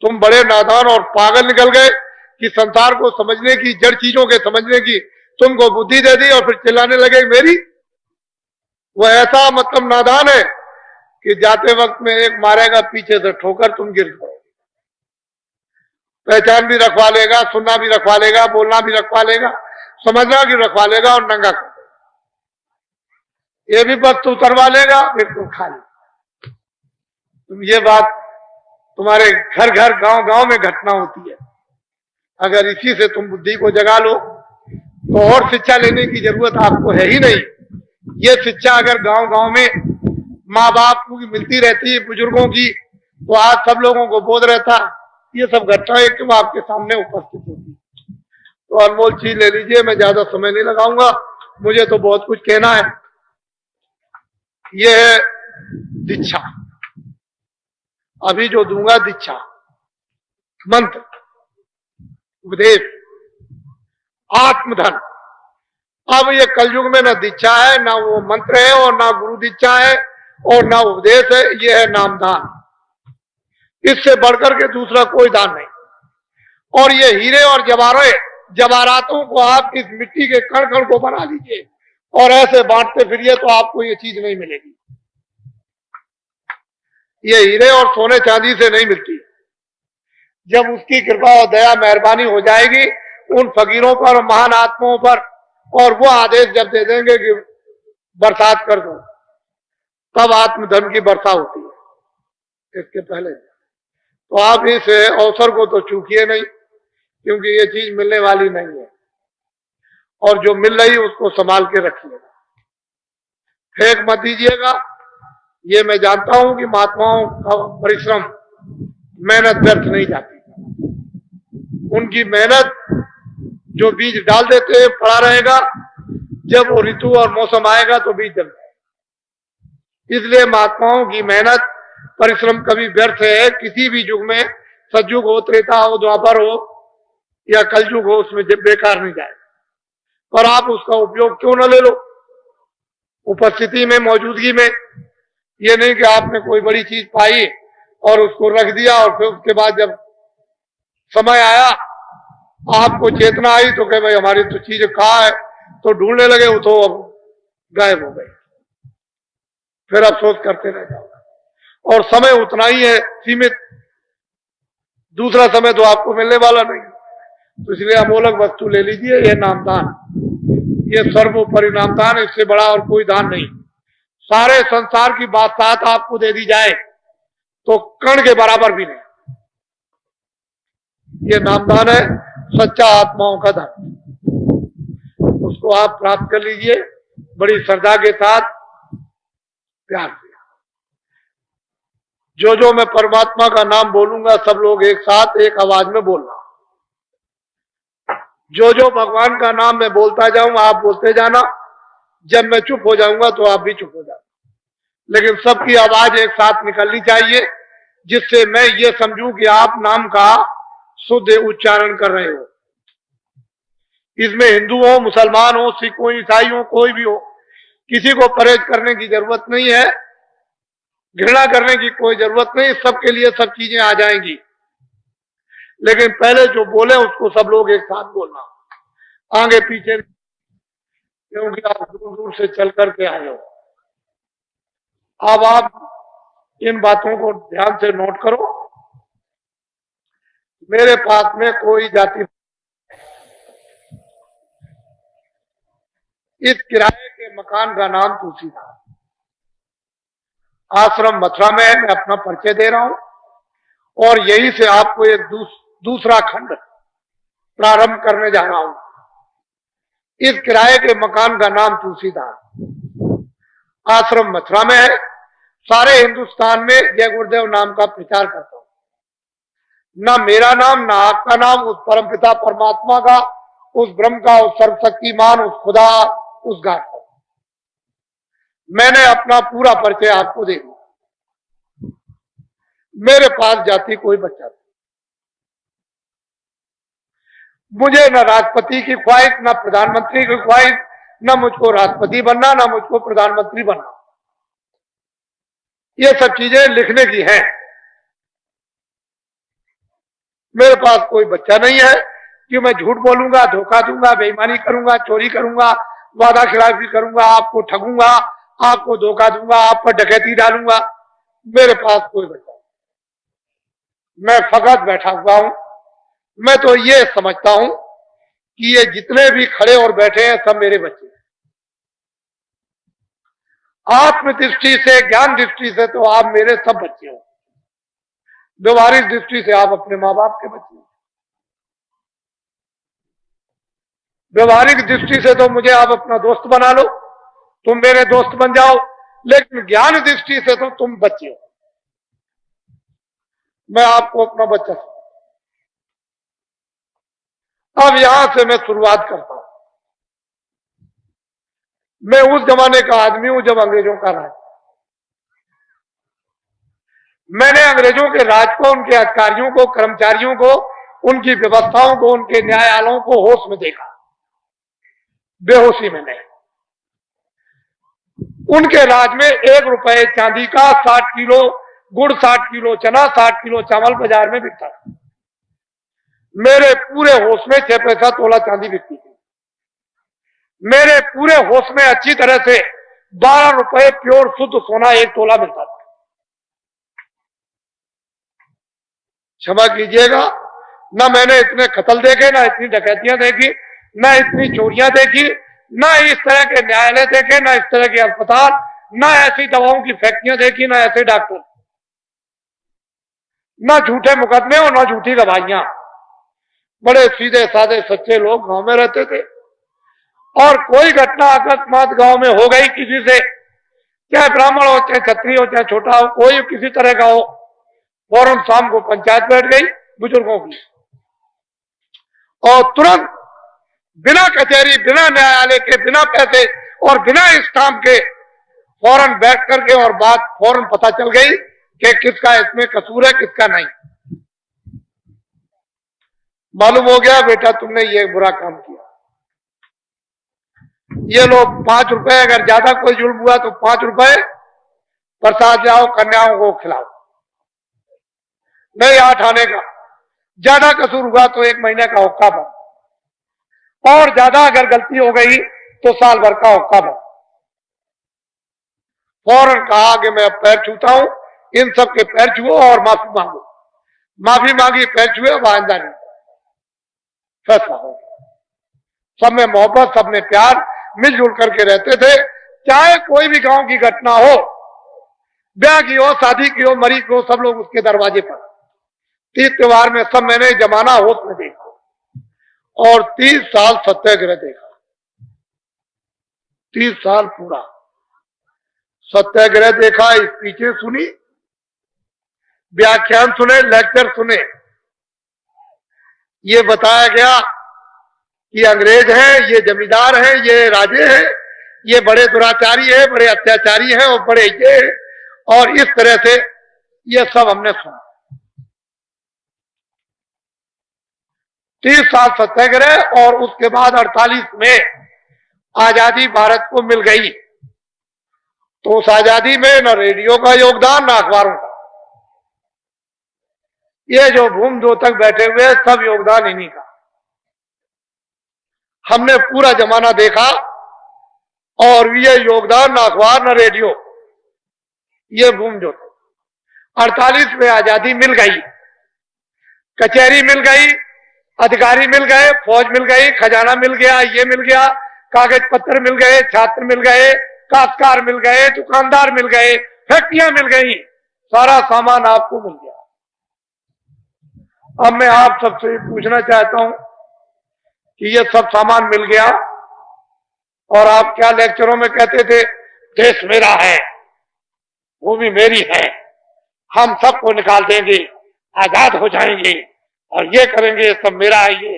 तुम बड़े नादान और पागल निकल गए कि संसार को समझने की, जड़ चीजों के समझने की तुमको बुद्धि दे दी और फिर चिल्लाने लगे मेरी। वो ऐसा मतलब नादान है कि जाते वक्त में एक मारेगा पीछे से ठोकर, तुम गिर जाओ। पहचान भी रखवा लेगा, सुनना भी रखवा लेगा, बोलना भी रखवा लेगा, समझना भी रखवा लेगा और नंगा कर देगा। ये भी वक्त उतरवा लेगा, बिल्कुल खाली। तुम ये बात तुम्हारे घर घर, गांव गांव में घटना होती है। अगर इसी से तुम बुद्धि को जगा लो तो और शिक्षा लेने की जरूरत आपको है ही नहीं। ये शिक्षा अगर गांव गांव में माँ बाप को मिलती रहती है, बुजुर्गों की, तो आज सब लोगों को बोध रहता। ये सब घटनाएं क्यों आपके सामने उपस्थित होती। तो अनमोल चीज ले लीजिए, मैं ज्यादा समय नहीं लगाऊंगा, मुझे तो बहुत कुछ कहना है। ये है दीक्षा। अभी जो दूंगा दीक्षा, मंत्र, उपदेश, आत्मधन। अब ये कलयुग में ना दीक्षा है, ना वो मंत्र है, और ना गुरु दीक्षा है, और ना उपदेश है। ये है नामदान। इससे बढ़कर के दूसरा कोई दान नहीं। और ये हीरे और जवाहरातों को आप इस मिट्टी के कण कण को बना लीजिए और ऐसे बांटते फिरिए तो आपको ये चीज नहीं मिलेगी। ये हीरे और सोने चांदी से नहीं मिलती। जब उसकी कृपा और दया मेहरबानी हो जाएगी उन फकीरों पर, महान आत्माओं पर, और वो आदेश जब दे देंगे कि बरसात कर दो, तब आत्मधन की वर्षा होती है। इसके पहले तो आप इस अवसर को तो चूकिए नहीं, क्योंकि ये चीज मिलने वाली नहीं है। और जो मिल रही उसको संभाल के रखिएगा, फेंक मत दीजिएगा। ये मैं जानता हूं कि महात्माओं का परिश्रम, मेहनत व्यर्थ नहीं जाती। उनकी मेहनत, जो बीज डाल देते हैं पड़ा रहेगा, जब वो ऋतु और मौसम आएगा तो बीज जम जाएगा। इसलिए महात्माओं की मेहनत, परिश्रम कभी व्यर्थ है किसी भी युग में। सतयुग हो, त्रेता हो, द्वापर हो या कलयुग हो, उसमें जब बेकार नहीं जाएगा। पर आप उसका उपयोग क्यों न ले लो उपस्थिति में, मौजूदगी में। ये नहीं कि आपने कोई बड़ी चीज पाई और उसको रख दिया और फिर उसके बाद जब समय आया, आपको चेतना आई तो कहे भाई हमारी तो चीज कहाँ है, तो ढूंढने लगे, वो तो अब गायब हो गए। फिर अफसोस करते रह जाओ। और समय उतना ही है, सीमित। दूसरा समय तो आपको मिलने वाला नहीं। तो इसलिए अमोलक वस्तु ले लीजिए, ये नामदान, ये सर्वोपरि नामदान। इससे बड़ा और कोई दान नहीं। सारे संसार की बादशाहत आपको दे दी जाए तो कण के बराबर भी नहीं। ये नामदान है, सच्चा आत्माओं का धन। उसको आप प्राप्त कर लीजिए बड़ी श्रद्धा के साथ, प्यार से। जो मैं परमात्मा का नाम बोलूंगा सब लोग एक साथ एक आवाज में बोलना। जो भगवान का नाम मैं बोलता जाऊं आप बोलते जाना। जब मैं चुप हो जाऊंगा तो आप भी चुप हो जाना। लेकिन सबकी आवाज एक साथ निकलनी चाहिए, जिससे मैं ये समझूं कि आप नाम का शुद्ध उच्चारण कर रहे हो। इसमें हिंदू हो, मुसलमान हो, सिख हो, ईसाई हो, कोई भी हो, किसी को परहेज करने की जरूरत नहीं है, घृणा करने की कोई जरूरत नहीं। सबके लिए सब चीजें आ जाएंगी। लेकिन पहले जो बोले उसको सब लोग एक साथ बोलना, आगे पीछे, क्योंकि आप दूर दूर से चल करके आए हो। अब आप इन बातों को ध्यान से नोट करो। मेरे पास में कोई जाति, इस किराए के मकान का नाम तुलसी था। आश्रम मथुरा में है। मैं अपना परिचय दे रहा हूं और यहीं से आपको एक दूसरा खंड प्रारंभ करने जा रहा हूं। इस किराए के मकान का नाम तुलसीदास, आश्रम मथुरा में है। सारे हिंदुस्तान में जय गुरुदेव नाम का प्रचार करता हूं। ना मेरा नाम ना आपका नाम, उस परमपिता परमात्मा का, उस ब्रह्म का, उस सर्वशक्तिमान, उस खुदा, उस गाड का। मैंने अपना पूरा परिचय आपको दे दिया। मेरे पास जाति कोई बच्चा नहीं। मुझे न राष्ट्रपति की ख्वाहिश, न प्रधानमंत्री की ख्वाहिश, न मुझको राष्ट्रपति बनना, न मुझको प्रधानमंत्री बनना। ये सब चीजें लिखने की हैं। मेरे पास कोई बच्चा नहीं है कि मैं झूठ बोलूंगा, धोखा दूंगा, बेईमानी करूंगा, चोरी करूंगा, वादा खिलाफी करूंगा, आपको ठगूंगा, आपको धोखा दूंगा, आप पर डकैती डालूंगा। मेरे पास कोई बच्चा नहीं। मैं फकत बैठा हुआ हूं। मैं तो ये समझता हूं कि ये जितने भी खड़े और बैठे हैं सब मेरे बच्चे हैं। आत्म दृष्टि से, ज्ञान दृष्टि से तो आप मेरे सब बच्चे हो। व्यवहारिक दृष्टि से आप अपने माँ बाप के बच्चे हो। व्यवहारिक दृष्टि से तो मुझे आप अपना दोस्त बना लो, तुम मेरे दोस्त बन जाओ, लेकिन ज्ञान दृष्टि से तो तुम बच्चे हो। मैं आपको अपना बच्चा समझता हूं। अब यहां से मैं शुरुआत करता हूं। मैं उस जमाने का आदमी हूं जब अंग्रेजों का राज। मैंने अंग्रेजों के राज को, उनके अधिकारियों को, कर्मचारियों को, उनकी व्यवस्थाओं को, उनके न्यायालयों को होश में देखा, बेहोशी में नहीं। उनके राज में 1 रुपए चांदी का 60 किलो गुड़, 60 किलो चना, 60 किलो चावल बाजार में बिकता था। मेरे पूरे होश में 6 पैसा तोला चांदी बिकती थी। मेरे पूरे होश में अच्छी तरह से 12 रुपए प्योर शुद्ध सोना 1 तोला मिलता था। क्षमा कीजिएगा, न मैंने इतने कत्ल देखे, न इतनी डकैतियां देखी, न इतनी चोरियां देखी, न इस तरह के न्यायालय देखे, न इस तरह के अस्पताल, न ऐसी दवाओं की फैक्ट्रियां देखी, न ऐसे डॉक्टर, न झूठे मुकदमे और न झूठी गवाहियां। बड़े सीधे साधे सच्चे लोग गांव में रहते थे। और कोई घटना अकस्मात गांव में हो गई किसी से, चाहे ब्राह्मण हो, चाहे क्षत्रिय हो, चाहे छोटा हो, कोई किसी तरह का हो, फौरन शाम को पंचायत बैठ गई बुजुर्गों की, और तुरंत बिना कचहरी, बिना न्यायालय के, बिना पैसे और बिना स्टाम्प के फौरन बैठ करके और बात फौरन पता चल गई कि किसका इसमें कसूर है, किसका नहीं। मालूम हो गया बेटा तुमने ये बुरा काम किया। ये लो 5 रुपए, अगर ज्यादा कोई जुल्म हुआ तो 5 रुपए प्रसाद जाओ, कन्याओं को खिलाओ, नहीं 8 आने का। ज्यादा कसूर हुआ तो 1 महीने का हुक्का बन, और ज्यादा अगर गलती हो गई तो साल भर का हुक्का बन। फौरन कहा कि मैं पैर छूता हूं, इन सब के पैर छुओ और माफी मांगो। माफी मांगी, पैर छुए, आइंदा नहीं। फैसला हो गया। सब में मोहब्बत, सब में प्यार, मिलजुल करके रहते थे। चाहे कोई भी गांव की घटना हो, ब्याह की हो, शादी की हो, मरी की हो, सब लोग उसके दरवाजे पर। 30 त्योहार में सब मैंने जमाना होश में देखा और 30 साल सत्याग्रह देखा। 30 साल पूरा सत्याग्रह देखा, स्पीचें सुनी, व्याख्यान सुने, लेक्चर सुने। ये बताया गया कि अंग्रेज हैं, ये जमींदार हैं, ये राजे हैं, ये बड़े दुराचारी हैं, बड़े अत्याचारी हैं और बड़े ये, और इस तरह से ये सब हमने सुना। 30 साल सत्याग्रह, और उसके बाद 48 में आजादी भारत को मिल गई। तो उस आजादी में न रेडियो का योगदान, न अखबारों का। ये जो भूम दो तक बैठे हुए सब योगदान इन्हीं का। हमने पूरा जमाना देखा, और ये योगदान न अखबार न रेडियो, ये भूम जो 48 में आजादी मिल गई, कचहरी मिल गई, अधिकारी मिल गए, फौज मिल गई, खजाना मिल गया, ये मिल गया, कागज पत्र मिल गए, छात्र मिल गए, काश्तकार मिल गए, दुकानदार मिल गए, फैक्ट्रियां मिल गई, सारा सामान आपको मिल गया। अब मैं आप सबसे पूछना चाहता हूं कि ये सब सामान मिल गया, और आप क्या लेक्चरों में कहते थे, देश मेरा है, भूमि मेरी है, हम सबको निकाल देंगे, आजाद हो जाएंगे और ये करेंगे, सब मेरा है, ये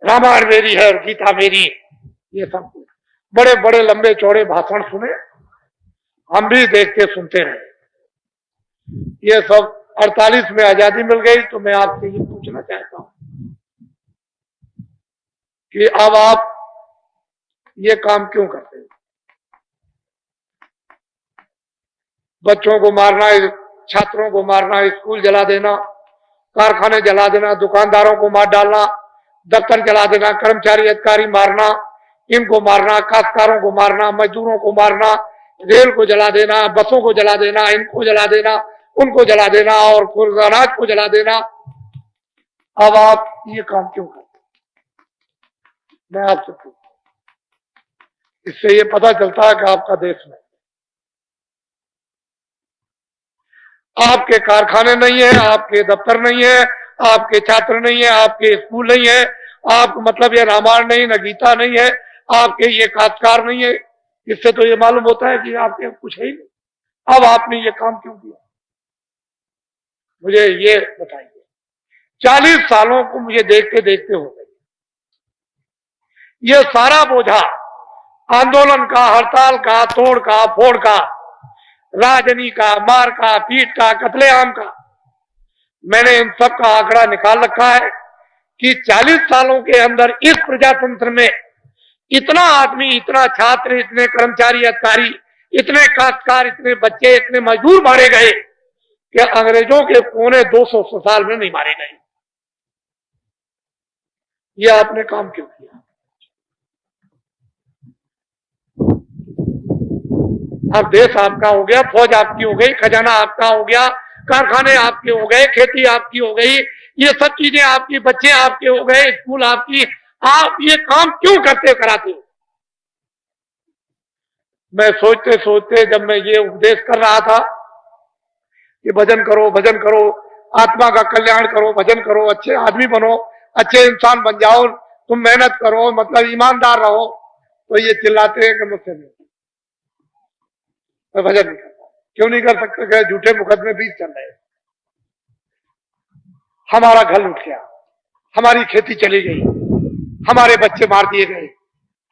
रामायण मेरी है और गीता मेरी। ये सब बड़े बड़े लंबे चौड़े भाषण सुने, हम भी देख के सुनते रहे। ये सब 48 में आजादी मिल गई, तो मैं आपसे ये पूछना चाहता हूं कि अब आप ये काम क्यों करते हैं? बच्चों को मारना, छात्रों को मारना, स्कूल जला देना, कारखाने जला देना, दुकानदारों को मार डालना, दफ्तर जला देना, कर्मचारी अधिकारी मारना, इनको मारना, काश्तकारों को मारना, मजदूरों को मारना, रेल को जला देना, बसों को जला देना, इनको जला देना, उनको जला देना और अनाज को जला देना। अब आप ये काम क्यों करते? मैं आपसे पूछता हूं। इससे ये पता चलता है कि आपका देश में आपके कारखाने नहीं है, आपके दफ्तर नहीं है, आपके छात्र नहीं है, आपके स्कूल नहीं है, आप मतलब ये रामायण नहीं, न गीता नहीं है, आपके ये काश्तकार नहीं है। इससे तो ये मालूम होता है कि आपके कुछ है ही नहीं। अब आपने ये काम क्यों किया? मुझे ये बताइए। 40 सालों को मुझे देखते देखते हो गए। ये सारा बोझा आंदोलन का, हड़ताल का, तोड़ का, फोड़ का, राजनी का, मार का, पीट का, कत्लेआम का, मैंने इन सब का आंकड़ा निकाल रखा है कि 40 सालों के अंदर इस प्रजातंत्र में इतना आदमी, इतना छात्र, इतने कर्मचारी अधिकारी, इतने काश्तकार, इतने बच्चे, इतने मजदूर मारे गए कि अंग्रेजों के पौने 200 साल में नहीं मारे गए। यह आपने काम क्यों किया? अब देश आपका हो गया, फौज आपकी हो गई, खजाना आपका हो गया, कारखाने आपके हो गए, खेती आपकी हो गई, ये सब चीजें आपकी, बच्चे आपके हो गए, स्कूल आपकी। आप ये काम क्यों करते कराते हो? मैं सोचते सोचते जब मैं ये उपदेश कर रहा था कि भजन करो, भजन करो, आत्मा का कल्याण करो, भजन करो, अच्छे आदमी बनो, अच्छे इंसान बन जाओ, तुम मेहनत करो, मतलब ईमानदार रहो, तो ये चिल्लाते हैं कि मुझसे नहीं, मैं भजन नहीं करता। क्यों नहीं कर सकते? क्या झूठे मुकदमे 20 चल रहे हैं, हमारा घर लुट गया, हमारी खेती चली गई, हमारे बच्चे मार दिए गए,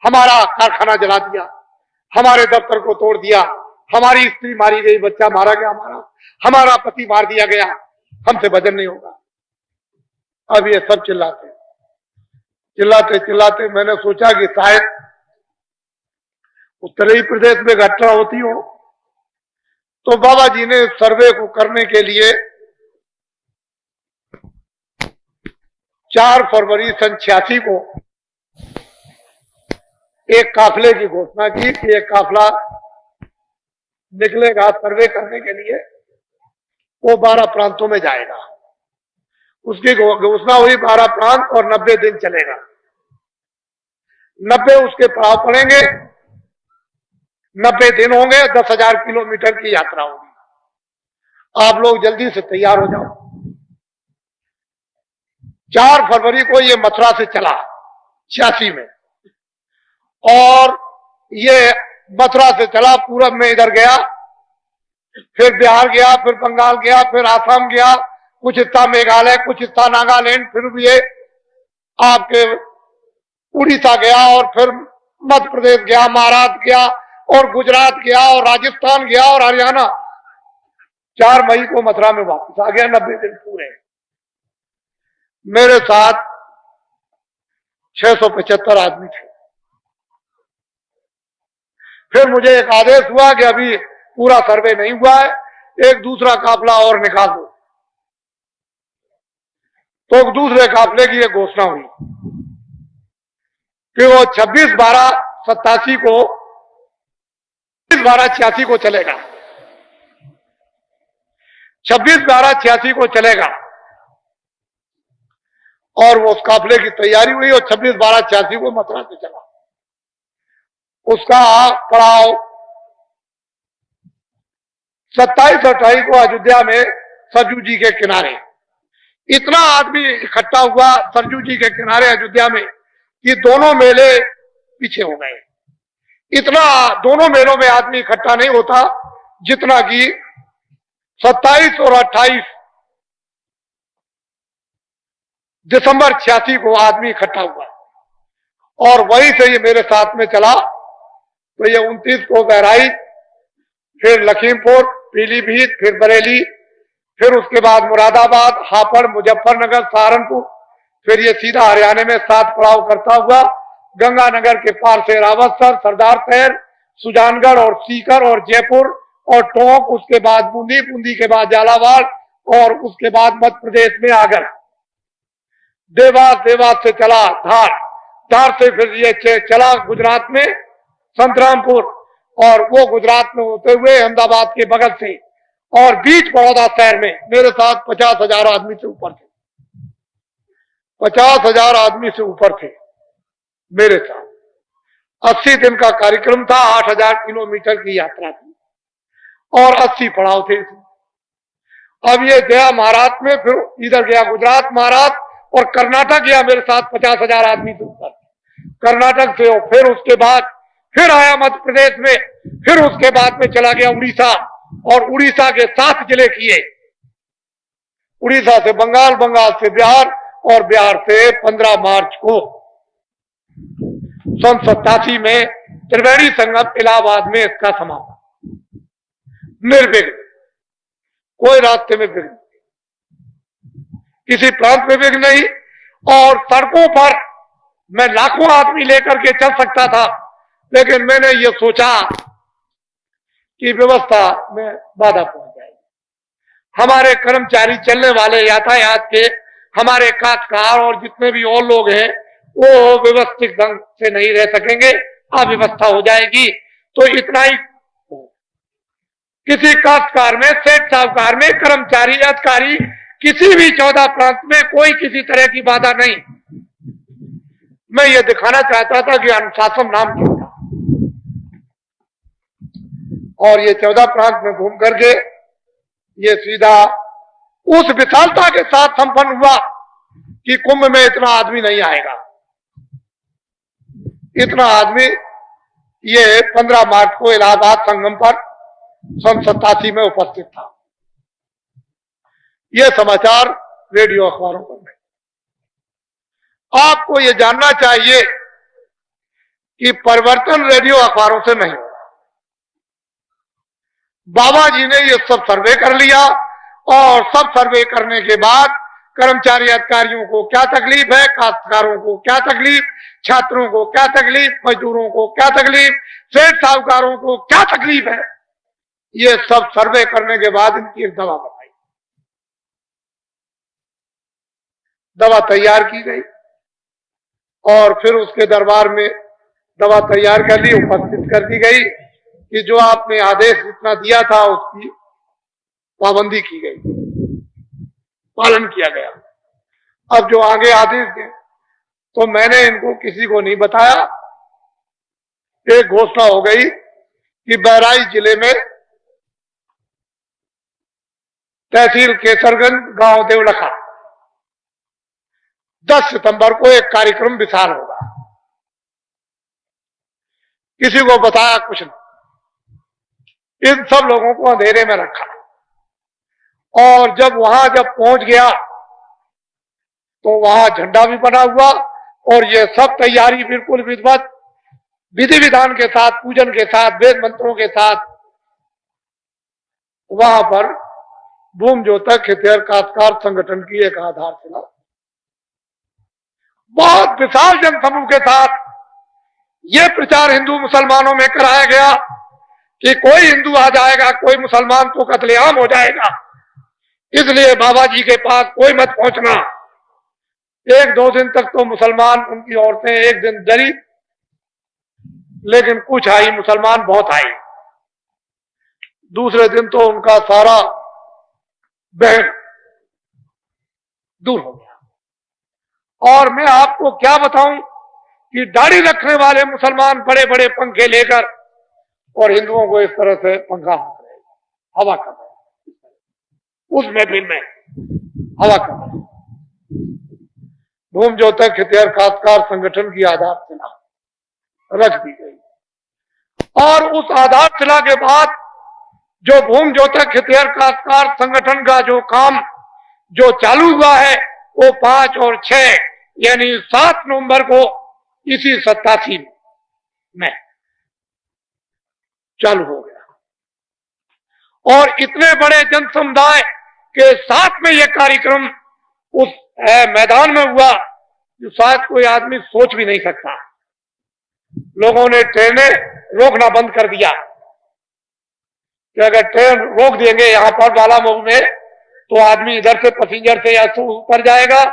हमारा कारखाना जला दिया, हमारे दफ्तर को तोड़ दिया, हमारी स्त्री मारी गई, बच्चा मारा गया, हमारा पति मार दिया गया, हमसे भजन नहीं होगा। अब ये सब चिल्लाते चिल्लाते चिल्लाते मैंने सोचा कि शायद उत्तरी प्रदेश में घटना होती हो, तो बाबा जी ने सर्वे को करने के लिए 4 फरवरी सन 86 को एक काफिले की घोषणा की कि एक काफिला निकलेगा सर्वे करने के लिए, वो 12 प्रांतों में जाएगा। उसकी घोषणा हुई 12 प्रांत और 90 दिन चलेगा। 90 उसके पड़ाव पड़ेंगे, 90 दिन होंगे, 10,000 किलोमीटर की यात्रा होगी। आप लोग जल्दी से तैयार हो जाओ। 4 फरवरी को ये मथुरा से चला 86 में, और ये मथुरा से चला, पूरब में इधर गया, फिर बिहार गया, फिर बंगाल गया, फिर आसाम गया, कुछ हिस्सा मेघालय, कुछ हिस्सा नागालैंड, फिर ये आपके उड़ीसा गया, और फिर मध्य प्रदेश गया, महाराष्ट्र गया, और गुजरात गया, और राजस्थान गया, और हरियाणा। 4 मई को मथुरा में वापस आ गया, 90 दिन पूरे। मेरे साथ 675 आदमी थे। फिर मुझे एक आदेश हुआ कि अभी पूरा सर्वे नहीं हुआ है, एक दूसरा काफिला और निकाल दो। तो दूसरे काफिले की एक घोषणा हुई कि वो 26/12/87 को 26/12/86 को चलेगा, 26/12/86 को चलेगा। और वो उस काफिले की तैयारी हुई और 26/12/86 को मथुरा से चला। उसका पड़ाव 27 और 28 को अयोध्या में सरजू जी के किनारे। इतना आदमी इकट्ठा हुआ सरजू जी के किनारे अयोध्या में कि दोनों मेले पीछे हो गए। इतना दोनों मेलों में आदमी इकट्ठा नहीं होता जितना कि 27 और 28 दिसंबर 86 को आदमी इकट्ठा हुआ और वहीं से ये मेरे साथ में चला। तो ये 29 को बहराइच, फिर लखीमपुर, पीलीभीत, फिर बरेली, फिर उसके बाद मुरादाबाद, हापुड़, मुजफ्फरनगर, सहारनपुर, फिर ये सीधा हरियाणा में 7 पड़ाव करता हुआ गंगानगर के पार से रावतसर, सरदार शहर, सुजानगढ़ और सीकर और जयपुर और टोंक, उसके बाद बूंदी, बूंदी के बाद झालावाड़ और उसके बाद मध्य प्रदेश में आगर, देवास, देवास से चला धार, धार से फिर ये चला गुजरात में संतरामपुर और वो गुजरात में होते हुए अहमदाबाद के बगल से और बीच बड़ौदा शहर में मेरे साथ 50,000 आदमी से ऊपर थे। 50,000 आदमी से ऊपर थे मेरे साथ। 80 दिन का कार्यक्रम था, 8,000 किलोमीटर की यात्रा थी और 80 पड़ाव थे। अब ये गया महाराष्ट्र में, फिर इधर गया गुजरात, महाराष्ट्र और कर्नाटक गया मेरे साथ 50,000 आदमी से ऊपर। कर्नाटक से फिर उसके बाद फिर आया मध्य प्रदेश में, फिर उसके बाद में चला गया उड़ीसा और उड़ीसा के 7 जिले किए। उड़ीसा से बंगाल, बंगाल से बिहार और बिहार से 15 मार्च को सन 87 में त्रिवेणी संगम इलाहाबाद में इसका समापन निर्विघ्न, कोई रास्ते में विघ्न, किसी प्रांत में विघ्न नहीं। और सड़कों पर मैं लाखों आदमी लेकर के चल सकता था, लेकिन मैंने ये सोचा कि व्यवस्था में बाधा पहुंच जाएगी। हमारे कर्मचारी, चलने वाले, यातायात के हमारे काश्तकार और जितने भी और लोग हैं वो व्यवस्थित ढंग से नहीं रह सकेंगे, अव्यवस्था हो जाएगी। तो इतना ही, किसी काश्तकार में, सेठ साहूकार में, कर्मचारी, अधिकारी, किसी भी 14 प्रांत में कोई किसी तरह की बाधा नहीं। मैं ये दिखाना चाहता था कि अनुशासन नाम क्या था। और ये 14 प्रांत में घूम करके ये सीधा उस विशालता के साथ संपन्न हुआ कि कुंभ में इतना आदमी नहीं आएगा। इतना आदमी ये 15 मार्च को इलाहाबाद संगम पर सन 87 में उपस्थित था। ये समाचार रेडियो अखबारों पर नहीं। आपको ये जानना चाहिए कि परिवर्तन रेडियो अखबारों से नहीं होगा। बाबा जी ने ये सब सर्वे कर लिया और सब सर्वे करने के बाद कर्मचारी अधिकारियों को क्या तकलीफ है, काश्तकारों को क्या तकलीफ, छात्रों को क्या तकलीफ, मजदूरों को क्या तकलीफ, सेठ साहूकारों को क्या तकलीफ है, ये सब सर्वे करने के बाद इनकी एक दवा बनाई। दवा तैयार की गई और फिर उसके दरबार में दवा तैयार कर ली, उपस्थित कर दी गई कि जो आपने आदेश जितना दिया था उसकी पाबंदी की गई, पालन किया गया। अब जो आगे आदेश दें तो मैंने इनको किसी को नहीं बताया। एक घोषणा हो गई कि बहराइच जिले में तहसील केसरगंज, गांव देवलखा 10 सितंबर को एक कार्यक्रम विशाल होगा। किसी को बताया कुछ नहीं, इन सब लोगों को अंधेरे में रखा। और जब पहुंच गया तो वहां झंडा भी बना हुआ और ये सब तैयारी बिल्कुल विधिवत, विधि विधान के साथ, पूजन के साथ, वेद मंत्रों के साथ वहां पर भूम ज्योतक हितैषी काश्तकार संगठन की एक आधारशिला बहुत विशाल जनसमूह के साथ ये प्रचार हिंदू मुसलमानों में कराया गया कि कोई हिंदू आ जाएगा, कोई मुसलमान तो कत्लेआम हो जाएगा, इसलिए बाबा जी के पास कोई मत पहुंचना। 1-2 दिन तक तो मुसलमान, उनकी औरतें एक दिन डरी, लेकिन कुछ आई, मुसलमान बहुत आई। दूसरे दिन तो उनका सारा बहन दूर हो गया। और मैं आपको क्या बताऊं कि दाढ़ी रखने वाले मुसलमान बड़े बड़े पंखे लेकर और हिंदुओं को इस तरह से पंखा हवा कर रहे, उस महफिल में हवा कर रहे। भूम ज्योतक हितैषी काश्तकार संगठन की आधारशिला रख दी गई और उस आधारशिला के बाद जो भूमि ज्योतक हितैषी काश्तकार संगठन का जो काम जो चालू हुआ है वो 5 और 6 यानी 7 नवंबर को इसी 87 में चालू हो गया। और इतने बड़े जन समुदाय के साथ में यह कार्यक्रम उस मैदान में हुआ जो शायद कोई आदमी सोच भी नहीं सकता। लोगों ने ट्रेनें रोकना बंद कर दिया कि अगर ट्रेन रोक देंगे यहां पर बालामऊ में तो आदमी इधर से पैसेंजर से या ऊपर जाएगा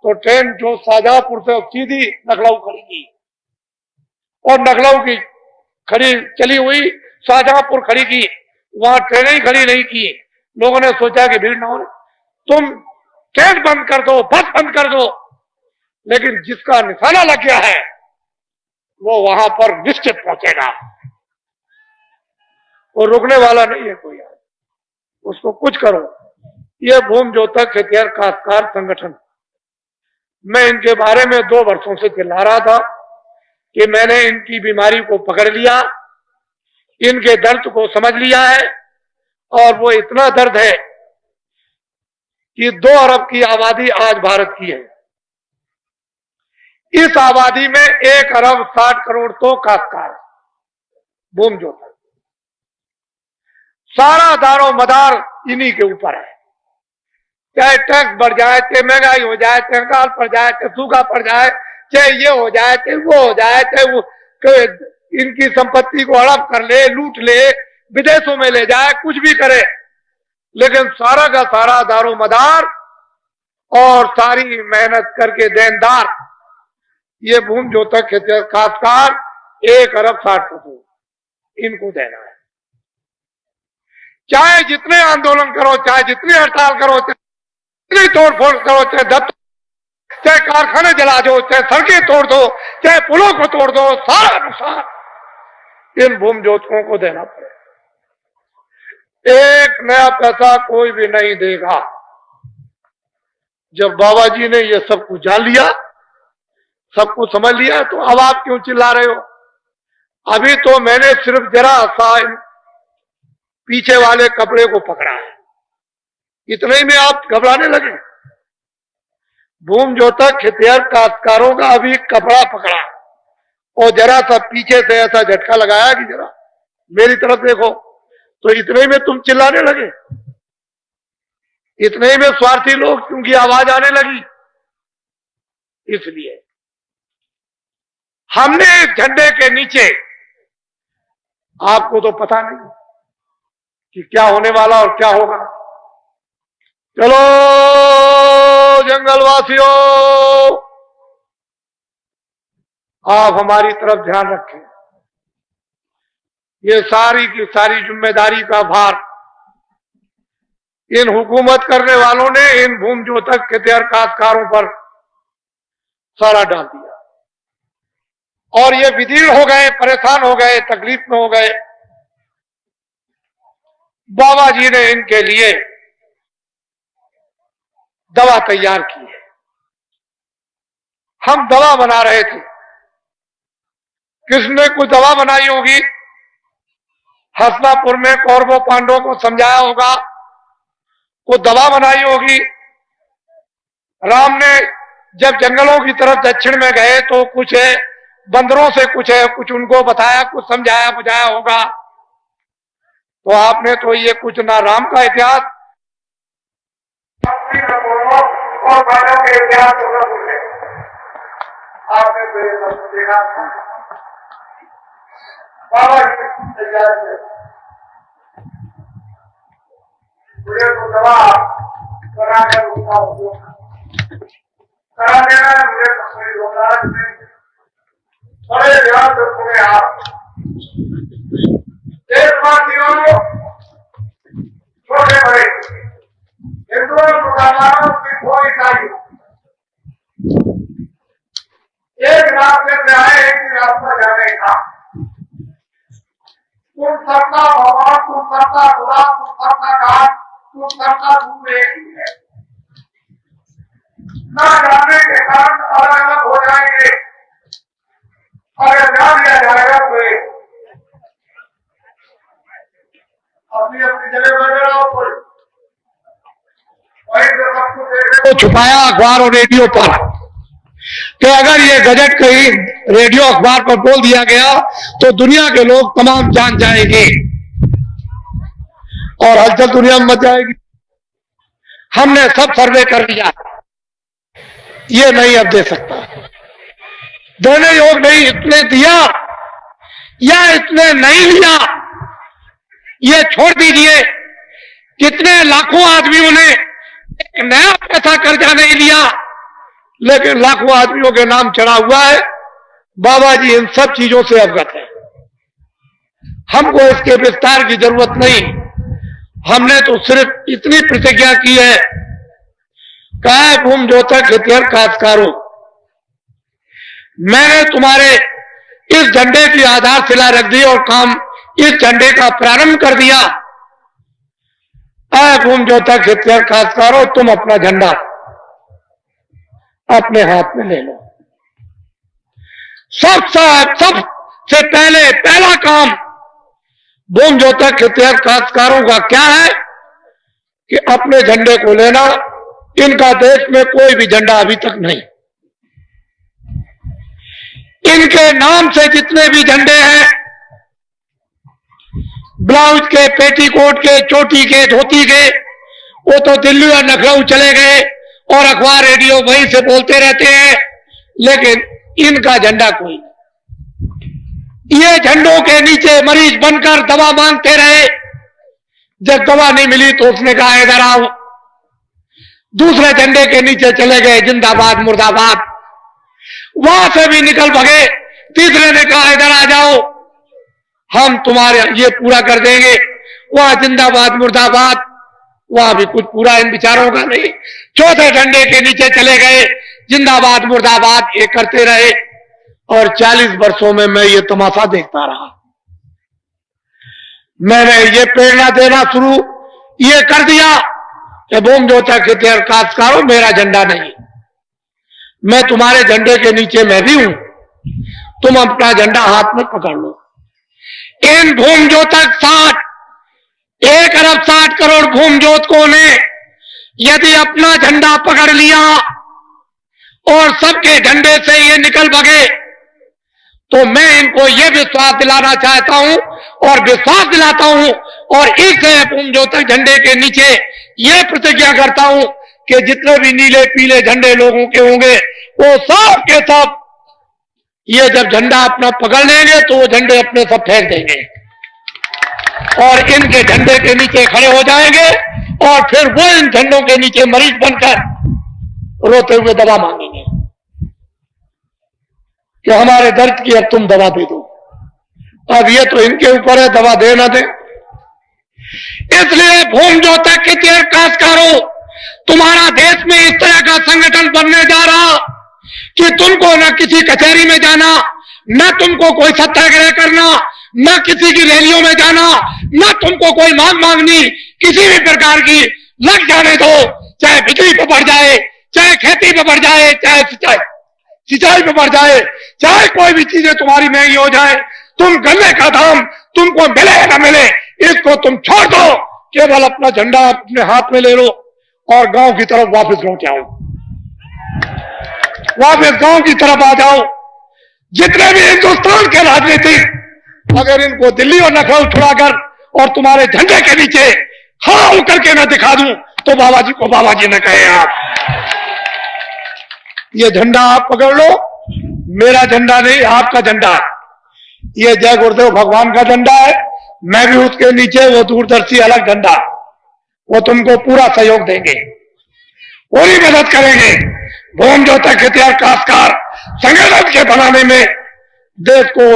तो ट्रेन जो शाहजहांपुर से सीधी लखनऊ खड़ेगी और लखनऊ की खड़ी चली हुई शाहजहांपुर खड़ी की, वहां ट्रेनें ही खड़ी नहीं की। लोगों ने सोचा कि भीड़ ना हो, तुम ट्रेन बंद कर दो, बस बंद कर दो, लेकिन जिसका निशाना लग गया है वो वहां पर निश्चित पहुंचेगा। वो रुकने वाला नहीं है कोई, उसको कुछ करो। ये भूमि ज्योतक हितैषी काश्तकार संगठन, मैं इनके बारे में 2 वर्षों से चिल्ला रहा था कि मैंने इनकी बीमारी को पकड़ लिया, इनके दर्द को समझ लिया है और वो इतना दर्द है कि 2 अरब की आबादी आज भारत की है। इस आबादी में 1 अरब 60 करोड़ तो काश्तकार भूमि ज्योतक, सारा दारो मदार इन्हीं के ऊपर है। चाहे टैक्स बढ़ जाए, चाहे महंगाई हो जाए, चाहे अकाल पड़ जाए, चाहे सूखा पड़ जाए, चाहे ये हो जाए, चाहे वो हो जाए, चाहे वो इनकी संपत्ति को हड़प कर ले, लूट ले, विदेशों में ले जाए, कुछ भी करे, लेकिन सारा का सारा दारो मदार और सारी मेहनत करके देनदार ये भूमि ज्योतक हितैषी काश्तकार 1 अरब 60 करोड़ इनको देना है। चाहे जितने आंदोलन करो, चाहे जितनी हड़ताल करो, चाहे तोड़फोड़ करो, चाहे कारखाने जला दो, चाहे सड़कें तोड़ दो, चाहे पुलों को तोड़ दो, सारा नुकसान इन भूमि ज्योतकों को देना पड़ेगा। 1 नया पैसा कोई भी नहीं देगा। जब बाबा जी ने ये सब कुछ जान लिया, सब कुछ समझ लिया, तो अब आप क्यों चिल्ला रहे हो? अभी तो मैंने सिर्फ जरा सा पीछे वाले कपड़े को पकड़ा है, इतने ही में आप घबराने लगे। भूमि ज्योतक हितैषी काश्तकारों का अभी कपड़ा पकड़ा और जरा सा पीछे से ऐसा झटका लगाया कि जरा मेरी तरफ देखो, तो इतने ही में तुम चिल्लाने लगे। इतने ही में स्वार्थी लोग क्योंकि आवाज आने लगी। इसलिए हमने इस झंडे के नीचे, आपको तो पता नहीं कि क्या होने वाला और क्या होगा। चलो जंगलवासियों, आप हमारी तरफ ध्यान रखें। ये सारी की सारी जिम्मेदारी का भार इन हुकूमत करने वालों ने इन भूमि ज्योतक हितैषी काश्तकारों पर सारा डाल दिया और ये विदीर्ण हो गए, परेशान हो गए, तकलीफ में हो गए। बाबा जी ने इनके लिए दवा तैयार की है। हम दवा बना रहे थे, किसने कुछ दवा बनाई होगी, हस्तिनापुर में कौरवों पांडवों को समझाया होगा, को दवा बनाई होगी। राम ने जब जंगलों की तरफ दक्षिण में गए तो कुछ बंदरों से कुछ उनको बताया, कुछ समझाया बुझाया होगा। तो आपने तो ये कुछ ना राम का इतिहास और बालों के इतिहास को न भूले। आपने तो ये सब देखा था। बाबा जी तैयार थे, मुझे तो दवा कराकर उनका उपयोग करा देना है। मुझे कोई रोकराज नहीं, बड़े ध्यान से सुने आप देशवासियों, छोटे बड़े, हिंदुओं मुसलमानों की कोई ईसाई, एक रास्ते से आए, एक ही रास्ता जाने का। तुम सबका भगवान, तुम सबका खुदा, तुम सबका काल, तुम सबका रूप एक ही है। न जानने के कारण अलग अलग हो जाएंगे, अगर जान लिया जाएगा तो अपनी अपनी जगह बैठे रहो। कोई तो छुपाया अखबार और रेडियो पर कि अगर ये गजट कहीं रेडियो अखबार पर बोल दिया गया तो दुनिया के लोग तमाम जान जाएंगे और हलचल दुनिया में मच जाएगी। हमने सब सर्वे कर लिया, ये नहीं अब दे सकता, देने योग नहीं, इतने दिया या इतने नहीं लिया ये छोड़ दीजिए। कितने लाखों आदमियों ने एक नया पैसा कर्जा नहीं लिया, लेकिन लाखों आदमियों के नाम चढ़ा हुआ है। बाबा जी इन सब चीजों से अवगत है, हमको इसके विस्तार की जरूरत नहीं। हमने तो सिर्फ इतनी प्रतिज्ञा की है, कहा भूम ज्योतक हितैषी काश्तकारों, मैंने तुम्हारे इस झंडे की आधारशिला रख दी और काम इस झंडे का प्रारंभ कर दिया। भूम ज्योतक हितैषी काश्तकारों, तुम अपना झंडा अपने हाथ में ले लो। सबसे पहला काम भूम ज्योतक हितैषी काश्तकारों का क्या है कि अपने झंडे को लेना। इनका देश में कोई भी झंडा अभी तक नहीं, इनके नाम से जितने भी झंडे हैं, ब्लाउज के, पेटीकोट के, चोटी के, धोती के, वो तो दिल्ली और लखनऊ चले गए और अखबार रेडियो वहीं से बोलते रहते हैं, लेकिन इनका झंडा कोई नहीं। ये झंडों के नीचे मरीज बनकर दवा मांगते रहे, जब दवा नहीं मिली तो उसने कहा इधर आओ। दूसरे झंडे के नीचे चले गए, जिंदाबाद मुर्दाबाद, वहां से भी निकल भगे। तीसरे ने कहा इधर आ जाओ, हम तुम्हारे ये पूरा कर देंगे। वहां जिंदाबाद मुर्दाबाद, वहां भी कुछ पूरा इन विचारों का नहीं। चौथे झंडे के नीचे चले गए, जिंदाबाद मुर्दाबाद ये करते रहे और 40 वर्षों में मैं ये तमाशा देखता रहा। मैंने ये प्रेरणा देना शुरू ये कर दिया कि भूम ज्योतक हितैषी काश्तकारों, मेरा झंडा नहीं, मैं तुम्हारे झंडे के नीचे मैं भी हूं, तुम अपना झंडा हाथ में पकड़ लो। इन भूम ज्योतक 1 अरब 60 करोड़ भूम ज्योतकों ने यदि अपना झंडा पकड़ लिया और सबके झंडे से ये निकल भगे, तो मैं इनको ये विश्वास दिलाना चाहता हूं और विश्वास दिलाता हूं और इस भूम ज्योतक झंडे के नीचे ये प्रतिज्ञा करता हूं कि जितने भी नीले पीले झंडे लोगों के होंगे वो सब के सब ये जब झंडा अपना पकड़ लेंगे तो वो झंडे अपने सब फेंक देंगे और इनके झंडे के नीचे खड़े हो जाएंगे और फिर वो इन झंडों के नीचे मरीज बनकर रोते हुए दवा मांगेंगे कि हमारे दर्द की अब तुम दवा दे दो। अब ये तो इनके ऊपर है दवा दे ना दे। इसलिए भूम ज्योतक हितैषी काश्तकारों, तुम्हारा देश में इस तरह का संगठन बनने जा रहा कि तुमको न किसी कचहरी में जाना, न तुमको कोई सत्याग्रह करना, न किसी की रैलियों में जाना, न तुमको कोई मांग मांगनी किसी भी प्रकार की। लग जाने दो, चाहे बिजली पे बढ़ जाए, चाहे खेती पे बढ़ जाए, चाहे सिंचाई पे बढ़ जाए, चाहे कोई भी चीजें तुम्हारी महंगी हो जाए, तुम गन्ने का दाम तुमको मिले या न मिले, इसको तुम छोड़ दो। केवल अपना झंडा अपने हाथ में ले लो और गांव की तरफ वापस लौट आओ, वापस गांव की तरफ आ जाओ। जितने भी हिंदुस्तान के राजनीतिक अगर इनको दिल्ली और लखनऊ छुड़ाकर और तुम्हारे झंडे के नीचे हाँ होकर के न दिखा दूं तो बाबा जी को बाबा जी न कहे। आप ये झंडा आप पकड़ लो, मेरा झंडा नहीं, आपका झंडा। ये जय गुरुदेव भगवान का झंडा है, मैं भी उसके नीचे, वो दूरदर्शी अलग झंडा, वो तुमको पूरा सहयोग देंगे, पूरी मदद करेंगे। भूम ज्योतक हितैषी काश्तकार संगठन के बनाने में देश को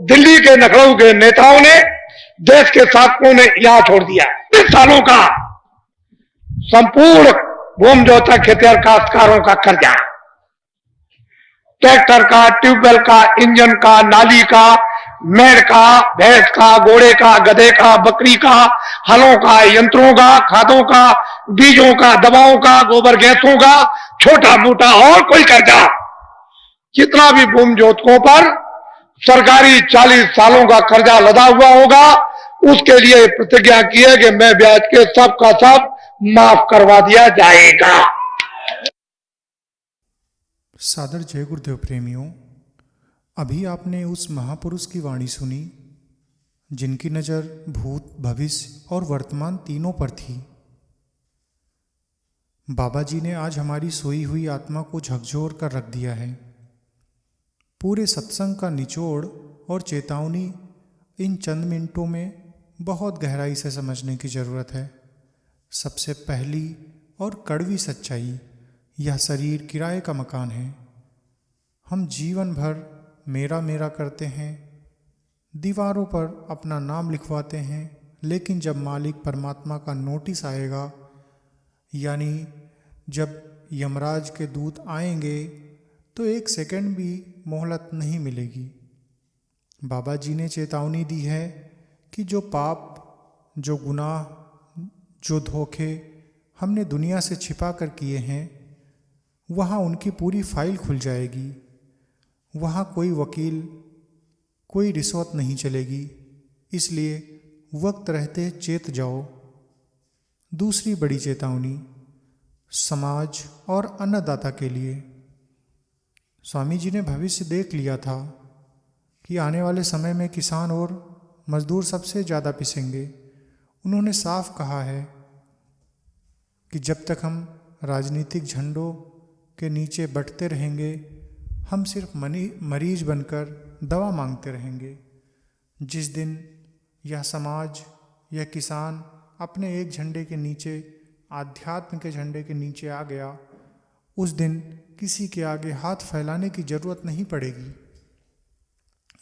दिल्ली के लखनऊ के नेताओं ने, देश के शासकों ने यहां छोड़ दिया। 30 सालों का संपूर्ण भूम ज्योतक हितैषी काश्तकारों का कर्जा, ट्रैक्टर का, ट्यूबवेल का, इंजन का, नाली का, मेड़ का, भैंस का, घोड़े का, गधे का, बकरी का, हलों का, यंत्रों का, खादों का, बीजों का, दवाओं का, गोबर गैसों का, छोटा मोटा और कोई कर्जा जितना भी भूम ज्योतकों पर सरकारी 40 सालों का कर्जा लदा हुआ होगा, उसके लिए प्रतिज्ञा की है कि मैं ब्याज के सब का सब माफ करवा दिया जाएगा। सादर जय गुरुदेव प्रेमियों, अभी आपने उस महापुरुष की वाणी सुनी जिनकी नज़र भूत, भविष्य और वर्तमान तीनों पर थी। बाबा जी ने आज हमारी सोई हुई आत्मा को झकझोर कर रख दिया है। पूरे सत्संग का निचोड़ और चेतावनी इन चंद मिनटों में बहुत गहराई से समझने की ज़रूरत है। सबसे पहली और कड़वी सच्चाई, यह शरीर किराए का मकान है। हम जीवन भर मेरा मेरा करते हैं, दीवारों पर अपना नाम लिखवाते हैं, लेकिन जब मालिक परमात्मा का नोटिस आएगा, यानी जब यमराज के दूत आएंगे, तो एक सेकंड भी मोहलत नहीं मिलेगी। बाबा जी ने चेतावनी दी है कि जो पाप, जो गुनाह, जो धोखे हमने दुनिया से छिपा कर किए हैं, वहाँ उनकी पूरी फाइल खुल जाएगी। वहाँ कोई वकील, कोई रिश्वत नहीं चलेगी। इसलिए वक्त रहते चेत जाओ। दूसरी बड़ी चेतावनी समाज और अन्नदाता के लिए। स्वामी जी ने भविष्य देख लिया था कि आने वाले समय में किसान और मजदूर सबसे ज़्यादा पिसेंगे। उन्होंने साफ कहा है कि जब तक हम राजनीतिक झंडों के नीचे बंटते रहेंगे, हम सिर्फ मरीज बनकर दवा मांगते रहेंगे। जिस दिन यह समाज, यह किसान अपने एक झंडे के नीचे, आध्यात्म के झंडे के नीचे आ गया, उस दिन किसी के आगे हाथ फैलाने की जरूरत नहीं पड़ेगी।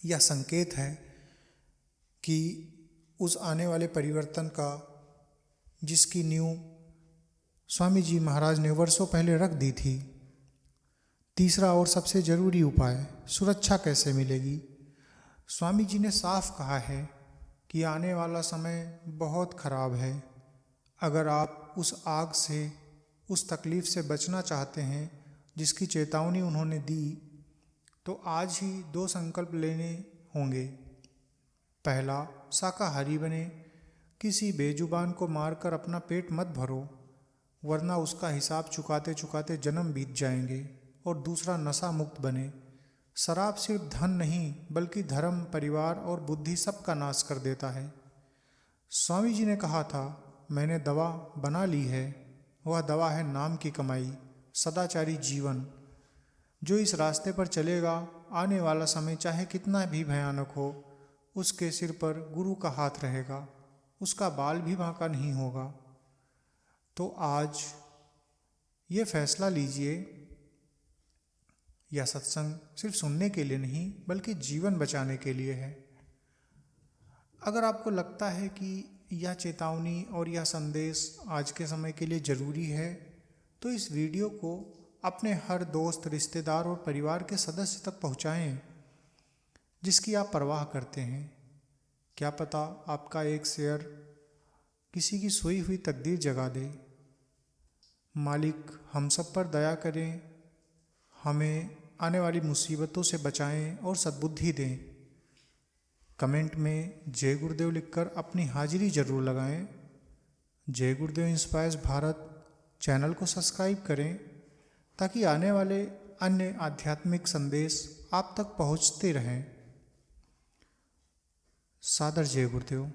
यह संकेत है कि उस आने वाले परिवर्तन का, जिसकी नींव स्वामी जी महाराज ने वर्षों पहले रख दी थी। तीसरा और सबसे जरूरी उपाय, सुरक्षा कैसे मिलेगी। स्वामी जी ने साफ कहा है कि आने वाला समय बहुत खराब है। अगर आप उस आग से, उस तकलीफ से बचना चाहते हैं जिसकी चेतावनी उन्होंने दी, तो आज ही 2 संकल्प लेने होंगे। पहला, शाकाहारी बने। किसी बेजुबान को मारकर अपना पेट मत भरो, वरना उसका हिसाब चुकाते चुकाते जन्म बीत जाएंगे। और दूसरा, नशा मुक्त बने। शराब सिर्फ धन नहीं, बल्कि धर्म, परिवार और बुद्धि सबका नाश कर देता है। स्वामी जी ने कहा था, मैंने दवा बना ली है। वह दवा है नाम की कमाई, सदाचारी जीवन। जो इस रास्ते पर चलेगा, आने वाला समय चाहे कितना भी भयानक हो, उसके सिर पर गुरु का हाथ रहेगा, उसका बाल भी बांका नहीं होगा। तो आज ये फैसला लीजिए, यह सत्संग सिर्फ सुनने के लिए नहीं, बल्कि जीवन बचाने के लिए है। अगर आपको लगता है कि यह चेतावनी और यह संदेश आज के समय के लिए ज़रूरी है, तो इस वीडियो को अपने हर दोस्त, रिश्तेदार और परिवार के सदस्य तक पहुंचाएं जिसकी आप परवाह करते हैं। क्या पता आपका एक शेयर किसी की सोई हुई तकदीर जगा दे। मालिक हम सब पर दया करें, हमें आने वाली मुसीबतों से बचाएं और सद्बुद्धि दें। कमेंट में जय गुरुदेव लिखकर अपनी हाजिरी जरूर लगाएं। जय गुरुदेव इंस्पायर्स भारत चैनल को सब्सक्राइब करें, ताकि आने वाले अन्य आध्यात्मिक संदेश आप तक पहुंचते रहें। सादर जय गुरुदेव।